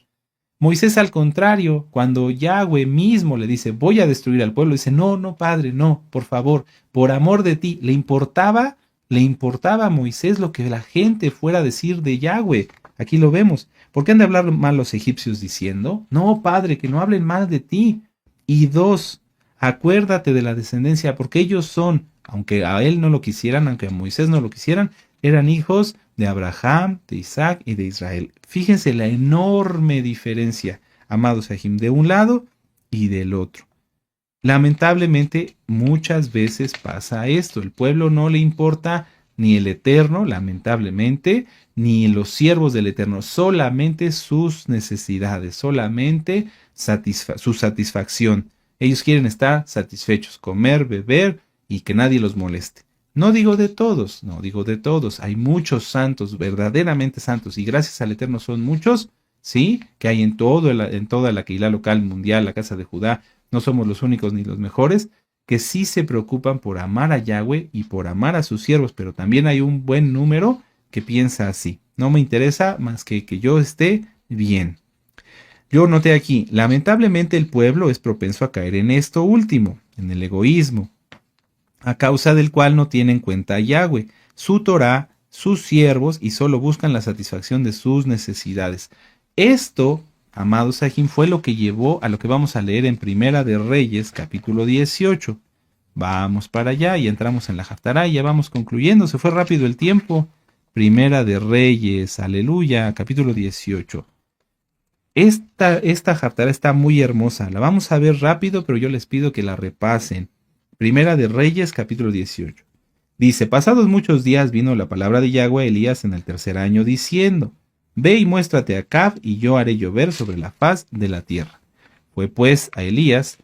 S1: Moisés, al contrario, cuando Yahweh mismo le dice, voy a destruir al pueblo, dice, no, no, padre, no, por favor, por amor de ti. Le importaba a Moisés lo que la gente fuera a decir de Yahweh. Aquí lo vemos. ¿Por qué han de hablar mal los egipcios diciendo? No, padre, que no hablen mal de ti. Y 2, acuérdate de la descendencia, porque ellos son, aunque a él no lo quisieran, aunque a Moisés no lo quisieran, eran hijos de Abraham, de Isaac y de Israel. Fíjense la enorme diferencia, amados Sahim, de un lado y del otro. Lamentablemente, muchas veces pasa esto. El pueblo no le importa ni el Eterno, lamentablemente, ni los siervos del Eterno, solamente sus necesidades, solamente su satisfacción. Ellos quieren estar satisfechos, comer, beber y que nadie los moleste. No digo de todos, no digo de todos. Hay muchos santos, verdaderamente santos, y gracias al Eterno son muchos, ¿sí? Que hay en toda la Keilah local mundial, la casa de Judá. No somos los únicos ni los mejores, que sí se preocupan por amar a Yahweh y por amar a sus siervos, pero también hay un buen número que piensa así. No me interesa más que yo esté bien. Yo noté aquí, lamentablemente el pueblo es propenso a caer en esto último, en el egoísmo, a causa del cual no tiene en cuenta a Yahweh, su Torá, sus siervos, y solo buscan la satisfacción de sus necesidades. Esto, amados Sahim, fue lo que llevó a lo que vamos a leer en Primera de Reyes, capítulo 18. Vamos para allá y entramos en la Haftará y ya vamos concluyendo. Se fue rápido el tiempo. Primera de Reyes, aleluya, capítulo 18. Esta Haftará está muy hermosa. La vamos a ver rápido, pero yo les pido que la repasen. Primera de Reyes, capítulo 18. Dice, pasados muchos días vino la palabra de Yahweh a Elías en el tercer año, diciendo, ve y muéstrate a Acab, y yo haré llover sobre la faz de la tierra. Fue pues a Elías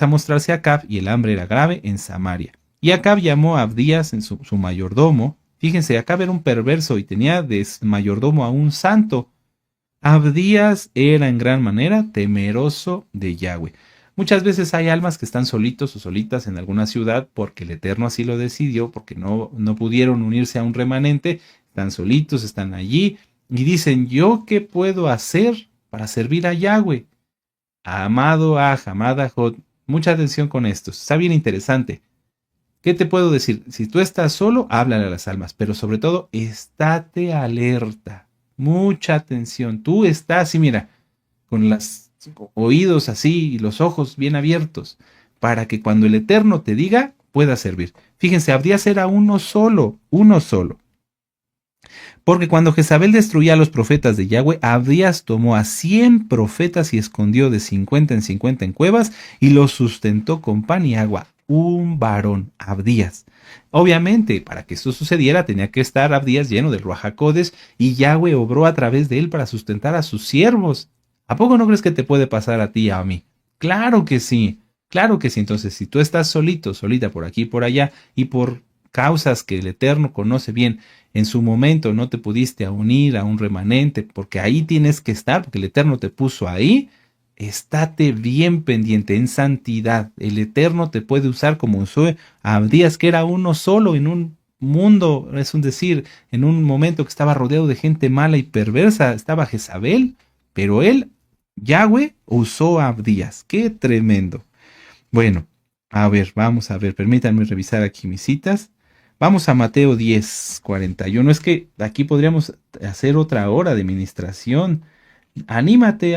S1: a mostrarse a Acab, y el hambre era grave en Samaria. Y Acab llamó a Abdías, en su mayordomo. Fíjense, Acab era un perverso y tenía de mayordomo a un santo. Abdías era en gran manera temeroso de Yahweh. Muchas veces hay almas que están solitos o solitas en alguna ciudad porque el Eterno así lo decidió, porque no pudieron unirse a un remanente, están solitos, están allí y dicen, ¿yo qué puedo hacer para servir a Yahweh? Amado Amada Jod, mucha atención con esto, está bien interesante. ¿Qué te puedo decir? Si tú estás solo, háblale a las almas, pero sobre todo, estate alerta. Mucha atención. Tú estás, y mira, con los oídos así y los ojos bien abiertos, para que cuando el Eterno te diga, pueda servir. Fíjense, Abdías era uno solo, uno solo. Porque cuando Jezabel destruía a los profetas de Yahweh, Abdías tomó a 100 profetas y escondió de 50 en 50 en cuevas y los sustentó con pan y agua. Un varón, Abdías. Obviamente, para que esto sucediera, tenía que estar Abdías lleno del Ruach HaKodesh y Yahweh obró a través de él para sustentar a sus siervos. ¿A poco no crees que te puede pasar a ti y a mí? Claro que sí, claro que sí. Entonces, si tú estás solito, solita por aquí y por allá, y por causas que el Eterno conoce bien, en su momento no te pudiste unir a un remanente, porque ahí tienes que estar, porque el Eterno te puso ahí, estate bien pendiente en santidad. El Eterno te puede usar como usó a Abdías, que era uno solo en un mundo, es un decir, en un momento que estaba rodeado de gente mala y perversa, estaba Jezabel, pero él, Yahweh, usó a Abdías. ¡Qué tremendo! Bueno, a ver, vamos a ver, permítanme revisar aquí mis citas. Vamos a Mateo 10:41. Es que aquí podríamos hacer otra hora de ministración. Anímate,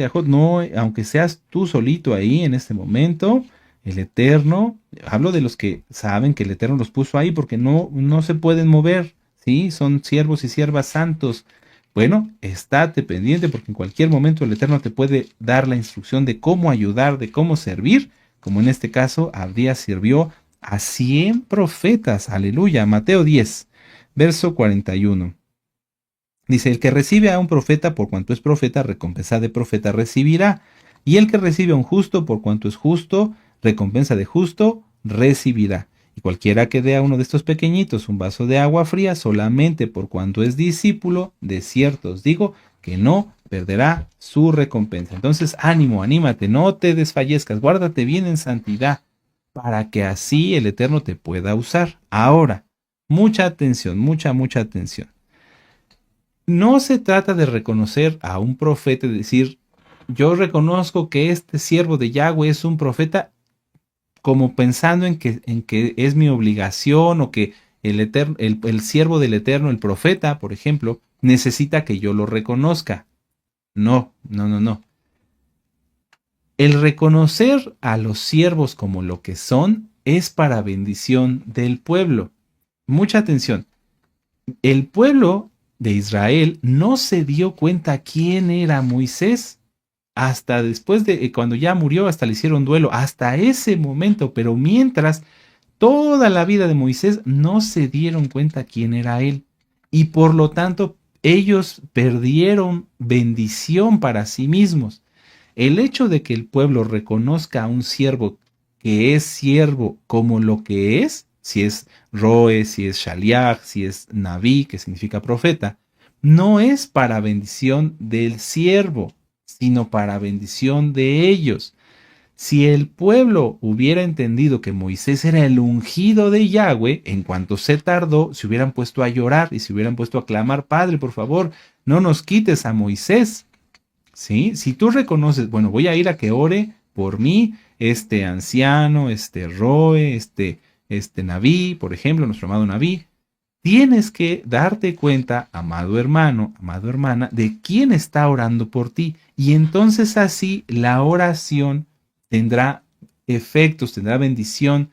S1: Jod. No, aunque seas tú solito ahí en este momento, el Eterno, hablo de los que saben que el Eterno los puso ahí porque no se pueden mover, ¿sí? Son siervos y siervas santos. Bueno, estate pendiente porque en cualquier momento el Eterno te puede dar la instrucción de cómo ayudar, de cómo servir, como en este caso Abdías sirvió a 100 profetas. Aleluya. Mateo 10, verso 41. Dice, el que recibe a un profeta por cuanto es profeta, recompensa de profeta recibirá. Y el que recibe a un justo por cuanto es justo, recompensa de justo recibirá. Y cualquiera que dé a uno de estos pequeñitos un vaso de agua fría solamente por cuanto es discípulo, de cierto os digo que no perderá su recompensa. Entonces, ánimo, anímate, no te desfallezcas, guárdate bien en santidad, para que así el Eterno te pueda usar. Ahora, mucha atención, mucha atención. No se trata de reconocer a un profeta y decir, yo reconozco que este siervo de Yahweh es un profeta, como pensando en que es mi obligación o que el siervo del Eterno, el profeta, por ejemplo, necesita que yo lo reconozca. No. El reconocer a los siervos como lo que son es para bendición del pueblo. Mucha atención. El pueblo de Israel no se dio cuenta quién era Moisés hasta después de cuando ya murió, hasta le hicieron duelo, hasta ese momento, pero mientras toda la vida de Moisés no se dieron cuenta quién era él y por lo tanto ellos perdieron bendición para sí mismos. El hecho de que el pueblo reconozca a un siervo que es siervo como lo que es, si es Roe, si es Shaliach, si es Naví, que significa profeta, no es para bendición del siervo, sino para bendición de ellos. Si el pueblo hubiera entendido que Moisés era el ungido de Yahweh, en cuanto se tardó, se hubieran puesto a llorar y se hubieran puesto a clamar, Padre, por favor, no nos quites a Moisés. ¿Sí? Si tú reconoces, bueno, voy a ir a que ore por mí este anciano, este Roe, este Naví, por ejemplo, nuestro amado Naví, tienes que darte cuenta, amado hermano, amado hermana, de quién está orando por ti. Y entonces así la oración tendrá efectos, tendrá bendición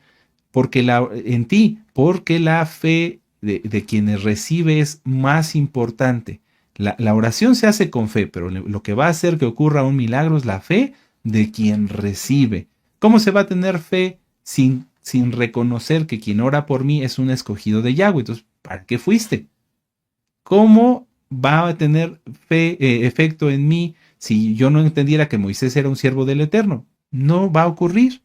S1: en ti, porque la fe de quienes recibe es más importante. La oración se hace con fe, pero lo que va a hacer que ocurra un milagro es la fe de quien recibe. ¿Cómo se va a tener fe sin reconocer que quien ora por mí es un escogido de Yahweh? Entonces, ¿para qué fuiste? ¿Cómo va a tener efecto en mí si yo no entendiera que Moisés era un siervo del Eterno? No va a ocurrir.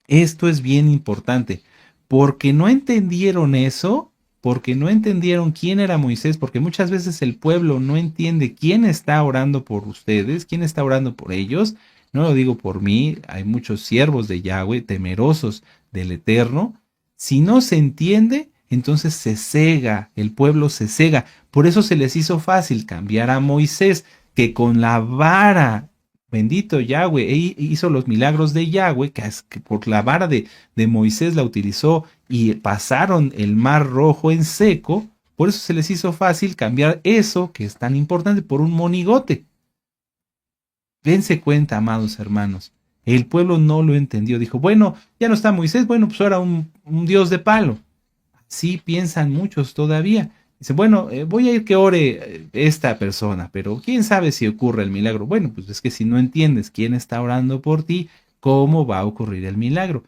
S1: Esto es bien importante, porque no entendieron eso, porque no entendieron quién era Moisés, porque muchas veces el pueblo no entiende quién está orando por ustedes, quién está orando por ellos. No lo digo por mí, hay muchos siervos de Yahweh temerosos del Eterno. Si no se entiende, entonces se cega, el pueblo se cega. Por eso se les hizo fácil cambiar a Moisés, que con la vara, bendito Yahweh, hizo los milagros de Yahweh, que por la vara de Moisés la utilizó y pasaron el mar rojo en seco. Por eso se les hizo fácil cambiar eso, que es tan importante, por un monigote. Dense cuenta, amados hermanos, el pueblo no lo entendió. Dijo, bueno, ya no está Moisés, bueno, pues ahora un dios de palo. Sí piensan muchos todavía. Dice, bueno, voy a ir que ore esta persona, pero quién sabe si ocurre el milagro. Bueno, pues es que si no entiendes quién está orando por ti, ¿cómo va a ocurrir el milagro?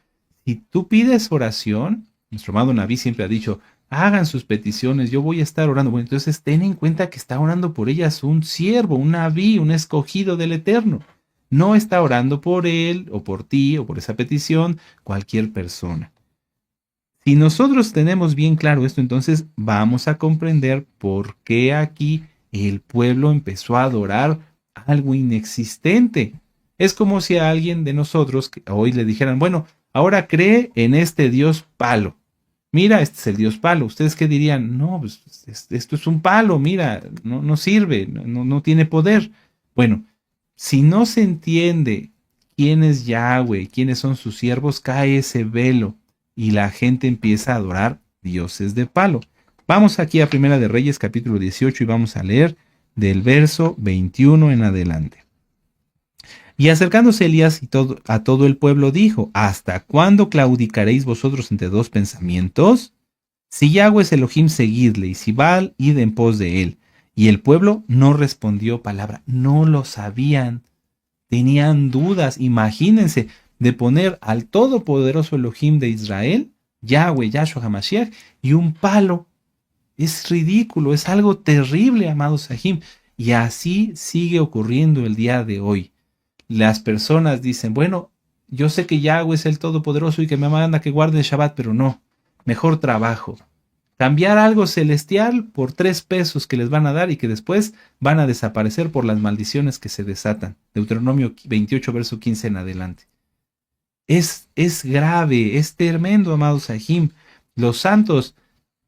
S1: Si tú pides oración, nuestro amado Naví siempre ha dicho, hagan sus peticiones, yo voy a estar orando. Bueno, entonces ten en cuenta que está orando por ellas un siervo, un Naví, un escogido del Eterno. No está orando por él o por ti o por esa petición cualquier persona. Si nosotros tenemos bien claro esto, entonces vamos a comprender por qué aquí el pueblo empezó a adorar algo inexistente. Es como si a alguien de nosotros que hoy le dijeran, bueno, ahora cree en este Dios palo. Mira, este es el Dios palo. ¿Ustedes qué dirían? No, pues esto es un palo, mira, no sirve, no tiene poder. Bueno, si no se entiende quién es Yahweh, quiénes son sus siervos, cae ese velo y la gente empieza a adorar dioses de palo. Vamos aquí a Primera de Reyes, capítulo 18, y vamos a leer del verso 21 en adelante. Y acercándose Elías a todo el pueblo dijo, ¿hasta cuándo claudicaréis vosotros entre dos pensamientos? Si Yahweh es Elohim, seguidle, y si Baal, id en pos de él. Y el pueblo no respondió palabra, no lo sabían, tenían dudas. Imagínense, de poner al todopoderoso Elohim de Israel, Yahweh, Yahshua HaMashiach, y un palo. Es ridículo, es algo terrible, amados Sahim. Y así sigue ocurriendo el día de hoy. Las personas dicen, bueno, yo sé que Yahweh es el todopoderoso y que me manda que guarde el Shabbat, pero no, mejor trabajo. Cambiar algo celestial por 3 pesos que les van a dar y que después van a desaparecer por las maldiciones que se desatan. Deuteronomio 28, verso 15 en adelante. Es grave, es tremendo, amados Sahim. Los santos,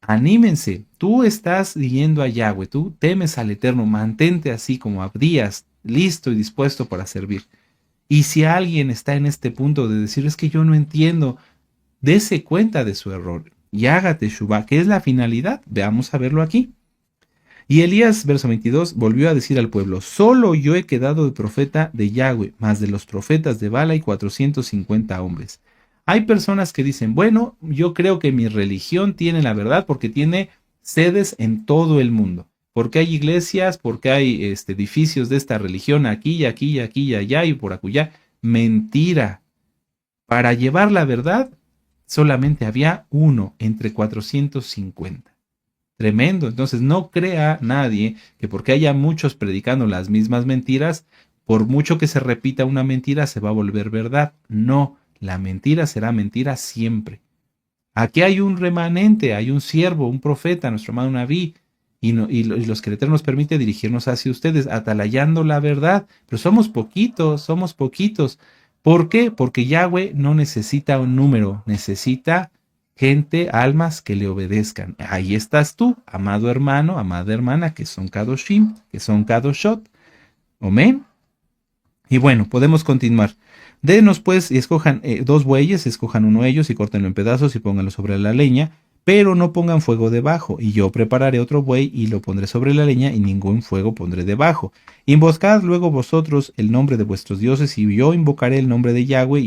S1: anímense. Tú estás siguiendo a Yahweh, tú temes al Eterno, mantente así como Abdías, listo y dispuesto para servir. Y si alguien está en este punto de decir, es que yo no entiendo, dése cuenta de su error y haga teshuvá, que es la finalidad. Veamos a verlo aquí. Y Elías, verso 22, volvió a decir al pueblo, solo yo he quedado de profeta de Yahweh, más de los profetas de Baal hay 450 hombres. Hay personas que dicen, bueno, yo creo que mi religión tiene la verdad porque tiene sedes en todo el mundo. Porque hay iglesias, porque hay edificios de esta religión aquí y aquí y aquí y allá y por acullá. Mentira. Para llevar la verdad, solamente había uno entre 450. Tremendo. Entonces no crea nadie que porque haya muchos predicando las mismas mentiras, por mucho que se repita una mentira, se va a volver verdad. No, la mentira será mentira siempre. Aquí hay un remanente, hay un siervo, un profeta, nuestro amado Naví, y los que el Eterno nos permite dirigirnos hacia ustedes, atalayando la verdad. Pero somos poquitos, somos poquitos. ¿Por qué? Porque Yahweh no necesita un número, necesita gente, almas que le obedezcan. Ahí estás tú, amado hermano, amada hermana, que son Kadoshim, que son Kadoshot. Amén. Y bueno, podemos continuar. Denos pues y escojan 2 bueyes, escojan uno de ellos y córtenlo en pedazos y pónganlo sobre la leña, pero no pongan fuego debajo, y yo prepararé otro buey y lo pondré sobre la leña y ningún fuego pondré debajo. Invocad luego vosotros el nombre de vuestros dioses y yo invocaré el nombre de Yahweh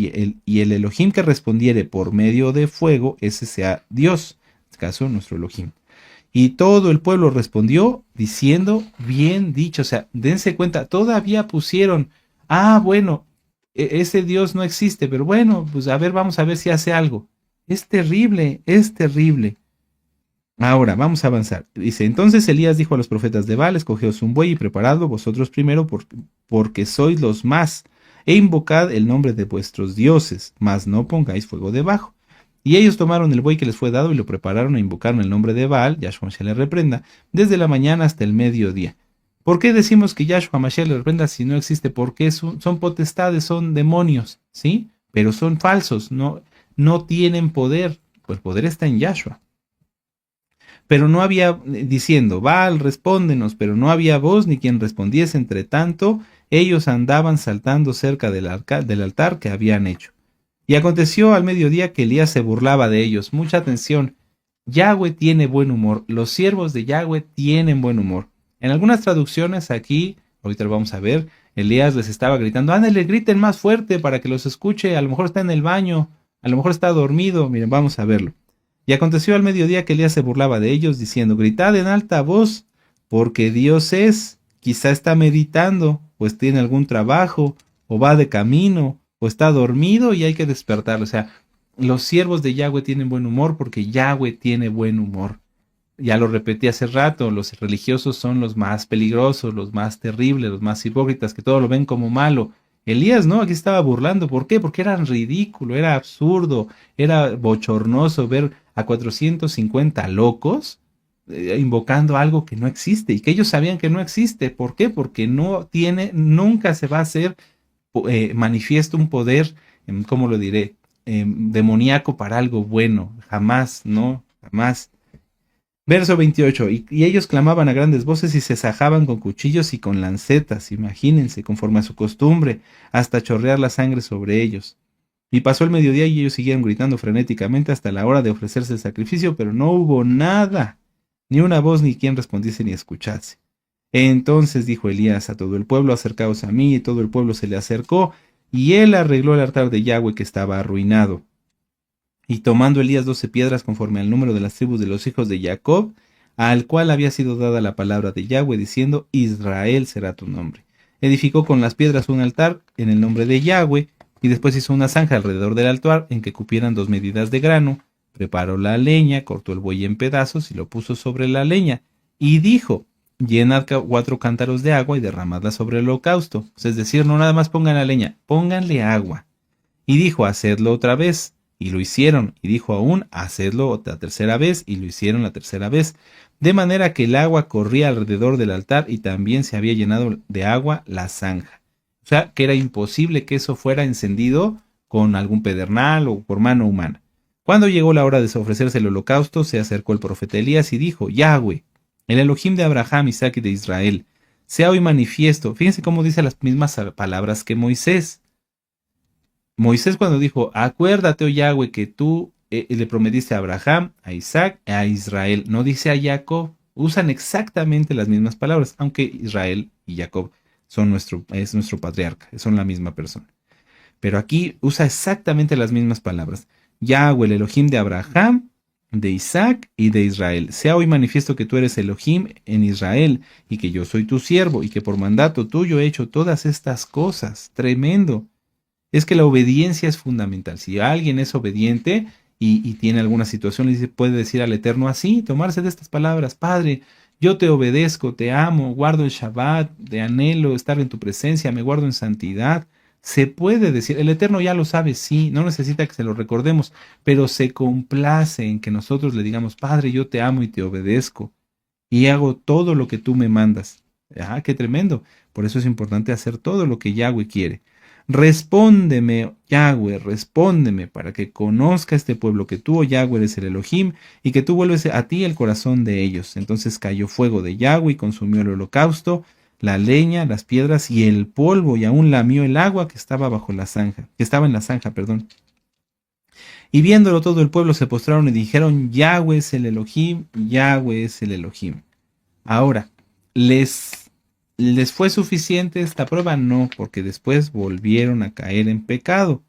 S1: y el Elohim que respondiere por medio de fuego, ese sea Dios, en este caso nuestro Elohim. Y todo el pueblo respondió diciendo, bien dicho. O sea, dense cuenta, todavía pusieron, bueno, ese Dios no existe, pero bueno, pues a ver, vamos a ver si hace algo. Es terrible, es terrible. Ahora, vamos a avanzar. Dice, entonces Elías dijo a los profetas de Baal, escogeos un buey y preparadlo vosotros primero porque sois los más, e invocad el nombre de vuestros dioses, mas no pongáis fuego debajo. Y ellos tomaron el buey que les fue dado y lo prepararon e invocaron el nombre de Baal, Yahshua Mashiach le reprenda, desde la mañana hasta el mediodía. ¿Por qué decimos que Yahshua Mashiach le reprenda si no existe? Porque son potestades, son demonios, ¿sí? Pero son falsos, no tienen poder. Pues el poder está en Yahshua. Pero no había, diciendo, Baal, respóndenos, pero no había voz ni quien respondiese. Entre tanto, ellos andaban saltando cerca del altar que habían hecho. Y aconteció al mediodía que Elías se burlaba de ellos. Mucha atención. Yahweh tiene buen humor. Los siervos de Yahweh tienen buen humor. En algunas traducciones aquí, ahorita lo vamos a ver, Elías les estaba gritando, ándale, griten más fuerte para que los escuche. A lo mejor está en el baño, a lo mejor está dormido. Miren, vamos a verlo. Y aconteció al mediodía que Elías se burlaba de ellos, diciendo, gritad en alta voz, porque Dios es, quizá está meditando, pues tiene algún trabajo, o va de camino, o está dormido y hay que despertarlo. O sea, los siervos de Yahweh tienen buen humor porque Yahweh tiene buen humor. Ya lo repetí hace rato, los religiosos son los más peligrosos, los más terribles, los más hipócritas, que todo lo ven como malo. Elías, ¿no? Aquí estaba burlando. ¿Por qué? Porque era ridículo, era absurdo, era bochornoso ver a 450 locos invocando algo que no existe y que ellos sabían que no existe. ¿Por qué? Porque nunca se va a hacer manifiesto un poder, ¿cómo lo diré? Demoníaco para algo bueno. Jamás, no, jamás. Verso 28. Y ellos clamaban a grandes voces y se sajaban con cuchillos y con lancetas, imagínense, conforme a su costumbre, hasta chorrear la sangre sobre ellos. Y pasó el mediodía y ellos siguieron gritando frenéticamente hasta la hora de ofrecerse el sacrificio, pero no hubo nada, ni una voz ni quien respondiese ni escuchase. Entonces dijo Elías a todo el pueblo, acercaos a mí, y todo el pueblo se le acercó, y él arregló el altar de Yahweh que estaba arruinado. Y tomando Elías 12 piedras conforme al número de las tribus de los hijos de Jacob, al cual había sido dada la palabra de Yahweh, diciendo, Israel será tu nombre. Edificó con las piedras un altar en el nombre de Yahweh, y después hizo una zanja alrededor del altar en que cupieran 2 medidas de grano, preparó la leña, cortó el buey en pedazos y lo puso sobre la leña, y dijo, llenad 4 cántaros de agua y derramadla sobre el holocausto. Es decir, no nada más pongan la leña, pónganle agua. Y dijo, hacedlo otra vez. Y lo hicieron, y dijo aún, hacedlo la tercera vez, y lo hicieron la tercera vez, de manera que el agua corría alrededor del altar y también se había llenado de agua la zanja. O sea, que era imposible que eso fuera encendido con algún pedernal o por mano humana. Cuando llegó la hora de ofrecerse el holocausto, se acercó el profeta Elías y dijo, Yahweh, el Elohim de Abraham, Isaac y de Israel, sea hoy manifiesto. Fíjense cómo dice las mismas palabras que Moisés. Moisés cuando dijo, acuérdate, oh Yahweh, que tú le prometiste a Abraham, a Isaac, a Israel. No dice a Jacob. Usan exactamente las mismas palabras, aunque Israel y Jacob es nuestro patriarca, son la misma persona. Pero aquí usa exactamente las mismas palabras. Yahweh, el Elohim de Abraham, de Isaac y de Israel. Sea hoy manifiesto que tú eres Elohim en Israel y que yo soy tu siervo y que por mandato tuyo he hecho todas estas cosas. Tremendo. Es que la obediencia es fundamental. Si alguien es obediente y tiene alguna situación, puede decir al Eterno así, tomarse de estas palabras, Padre, yo te obedezco, te amo, guardo el Shabbat, te anhelo estar en tu presencia, me guardo en santidad. Se puede decir, el Eterno ya lo sabe, sí, no necesita que se lo recordemos, pero se complace en que nosotros le digamos, Padre, yo te amo y te obedezco y hago todo lo que tú me mandas. Ah, qué tremendo. Por eso es importante hacer todo lo que Yahweh quiere. Respóndeme, Yahweh, respóndeme, para que conozca este pueblo que tú, oh Yahweh, eres el Elohim, y que tú vuelves a ti el corazón de ellos. Entonces cayó fuego de Yahweh y consumió el holocausto, la leña, las piedras y el polvo, y aún lamió el agua que estaba bajo la zanja, que estaba en la zanja, perdón. Y viéndolo todo el pueblo se postraron y dijeron, Yahweh es el Elohim, Yahweh es el Elohim. Ahora, ¿les fue suficiente esta prueba? No, porque después volvieron a caer en pecado.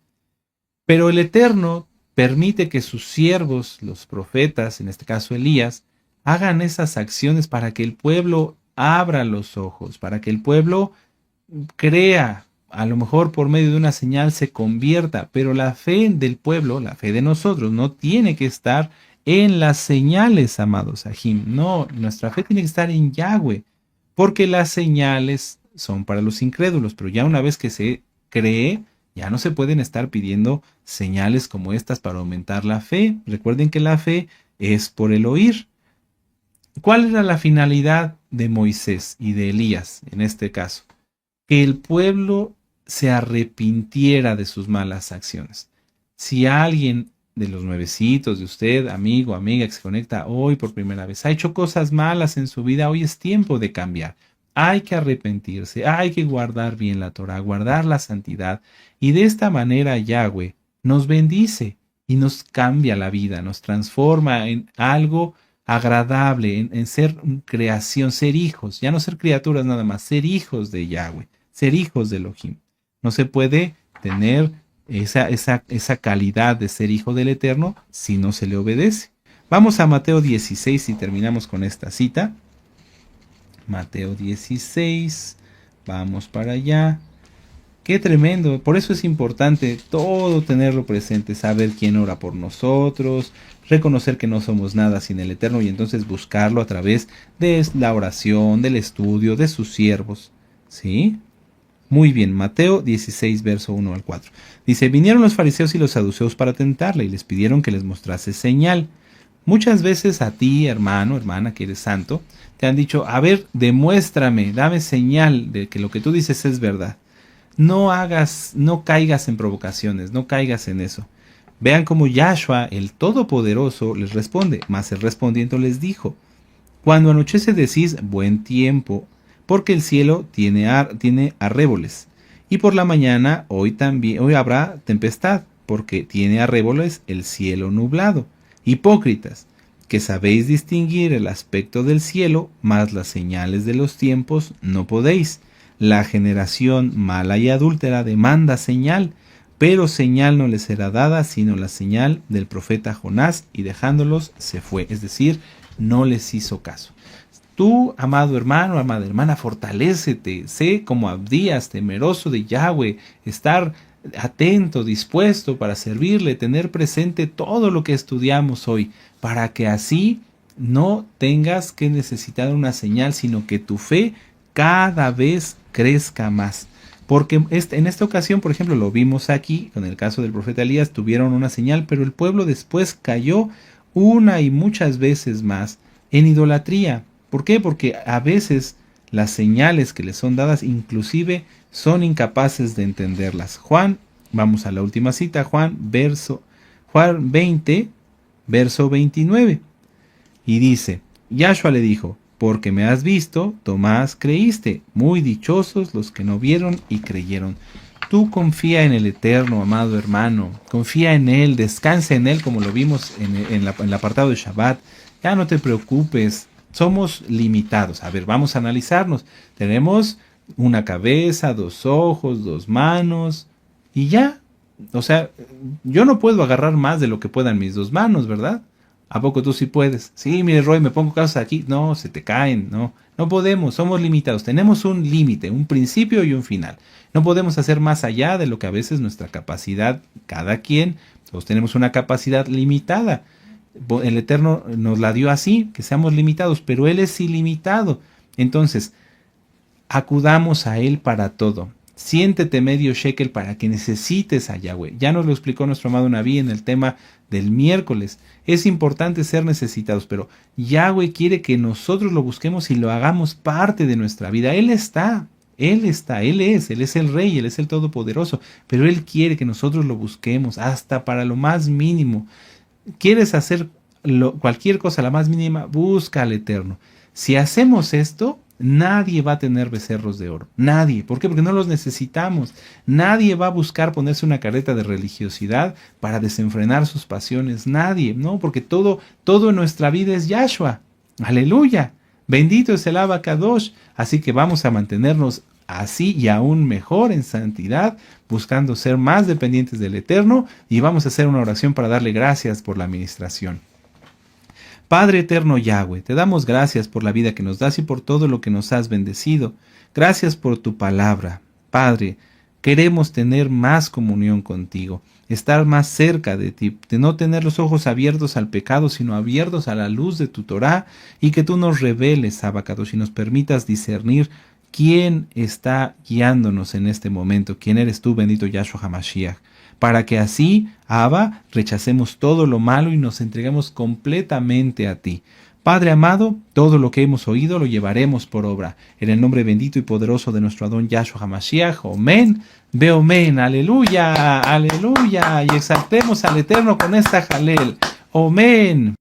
S1: Pero el Eterno permite que sus siervos, los profetas, en este caso Elías, hagan esas acciones para que el pueblo abra los ojos, para que el pueblo crea, a lo mejor por medio de una señal se convierta, pero la fe del pueblo, la fe de nosotros, no tiene que estar en las señales, amados Sahim. No, nuestra fe tiene que estar en Yahweh, porque las señales son para los incrédulos, pero ya una vez que se cree, ya no se pueden estar pidiendo señales como estas para aumentar la fe. Recuerden que la fe es por el oír. ¿Cuál era la finalidad de Moisés y de Elías en este caso? Que el pueblo se arrepintiera de sus malas acciones. Si alguien de los nuevecitos de usted, amigo, amiga que se conecta hoy por primera vez, ha hecho cosas malas en su vida, hoy es tiempo de cambiar. Hay que arrepentirse, hay que guardar bien la Torah, guardar la santidad, y de esta manera Yahweh nos bendice y nos cambia la vida, nos transforma en algo agradable, en ser creación, ser hijos, ya no ser criaturas nada más, ser hijos de Yahweh, ser hijos de Elohim. No se puede tener esa calidad de ser hijo del Eterno si no se le obedece. Vamos a Mateo 16 y terminamos con esta cita. Mateo 16, vamos para allá. Qué tremendo, por eso es importante todo tenerlo presente, saber quién ora por nosotros, reconocer que no somos nada sin el Eterno y entonces buscarlo a través de la oración, del estudio, de sus siervos. ¿Sí? Muy bien, Mateo 16, verso 1 al 4. Dice, vinieron los fariseos y los saduceos para tentarle y les pidieron que les mostrase señal. Muchas veces a ti, hermano, hermana, que eres santo, te han dicho, a ver, demuéstrame, dame señal de que lo que tú dices es verdad. No caigas en provocaciones, no caigas en eso. Vean cómo Yahshua, el Todopoderoso, les responde, mas el respondiendo les dijo, cuando anochece decís buen tiempo, porque el cielo tiene arréboles, y por la mañana hoy habrá tempestad, porque tiene arréboles el cielo nublado. Hipócritas, que sabéis distinguir el aspecto del cielo, mas las señales de los tiempos no podéis. La generación mala y adúltera demanda señal, pero señal no les será dada, sino la señal del profeta Jonás, y dejándolos se fue. Es decir, no les hizo caso. Tú, amado hermano, amada hermana, fortalécete, sé como Abdías, temeroso de Yahweh, estar atento, dispuesto para servirle, tener presente todo lo que estudiamos hoy, para que así no tengas que necesitar una señal, sino que tu fe cada vez crezca más. Porque en esta ocasión, por ejemplo, lo vimos aquí, con el caso del profeta Elías, tuvieron una señal, pero el pueblo después cayó una y muchas veces más en idolatría. ¿Por qué? Porque a veces las señales que les son dadas inclusive son incapaces de entenderlas. Vamos a la última cita, Juan 20, verso 29. Y dice, Yahshua le dijo, porque me has visto, Tomás, creíste. Muy dichosos los que no vieron y creyeron. Tú confía en el Eterno, amado hermano. Confía en Él, descansa en Él, como lo vimos en el apartado de Shabbat. Ya no te preocupes. Somos limitados. A ver, vamos a analizarnos. Tenemos una cabeza, dos ojos, dos manos y ya. O sea, yo no puedo agarrar más de lo que puedan mis dos manos, ¿verdad? ¿A poco tú sí puedes? Sí, mire, Roy, me pongo cosas aquí. No, se te caen, no. No podemos, somos limitados. Tenemos un límite, un principio y un final. No podemos hacer más allá de lo que a veces nuestra capacidad, cada quien, todos tenemos una capacidad limitada. El Eterno nos la dio así, que seamos limitados, pero Él es ilimitado. Entonces, acudamos a Él para todo. Siéntete medio shekel para que necesites a Yahweh. Ya nos lo explicó nuestro amado Naví en el tema del miércoles. Es importante ser necesitados, pero Yahweh quiere que nosotros lo busquemos y lo hagamos parte de nuestra vida. Él es el Rey, Él es el Todopoderoso, pero Él quiere que nosotros lo busquemos hasta para lo más mínimo. ¿Quieres hacer cualquier cosa, la más mínima? Busca al Eterno. Si hacemos esto, nadie va a tener becerros de oro. Nadie. ¿Por qué? Porque no los necesitamos. Nadie va a buscar ponerse una careta de religiosidad para desenfrenar sus pasiones. Nadie, ¿no? Porque todo en nuestra vida es Yahshua. Aleluya. Bendito es el Abacadosh. Así que vamos a mantenernos así y aún mejor en santidad, buscando ser más dependientes del Eterno, y vamos a hacer una oración para darle gracias por la administración. Padre eterno Yahweh, te damos gracias por la vida que nos das y por todo lo que nos has bendecido. Gracias por tu palabra. Padre, queremos tener más comunión contigo, estar más cerca de ti, de no tener los ojos abiertos al pecado, sino abiertos a la luz de tu Torá, y que tú nos reveles, Abacadosh, y nos permitas discernir quién está guiándonos en este momento, quién eres tú, bendito Yahshua HaMashiach, para que así, Abba, rechacemos todo lo malo y nos entreguemos completamente a ti. Padre amado, todo lo que hemos oído lo llevaremos por obra. En el nombre bendito y poderoso de nuestro Adón Yahshua HaMashiach, Omen, Beomen, aleluya, aleluya, y exaltemos al Eterno con esta jalel. Omen.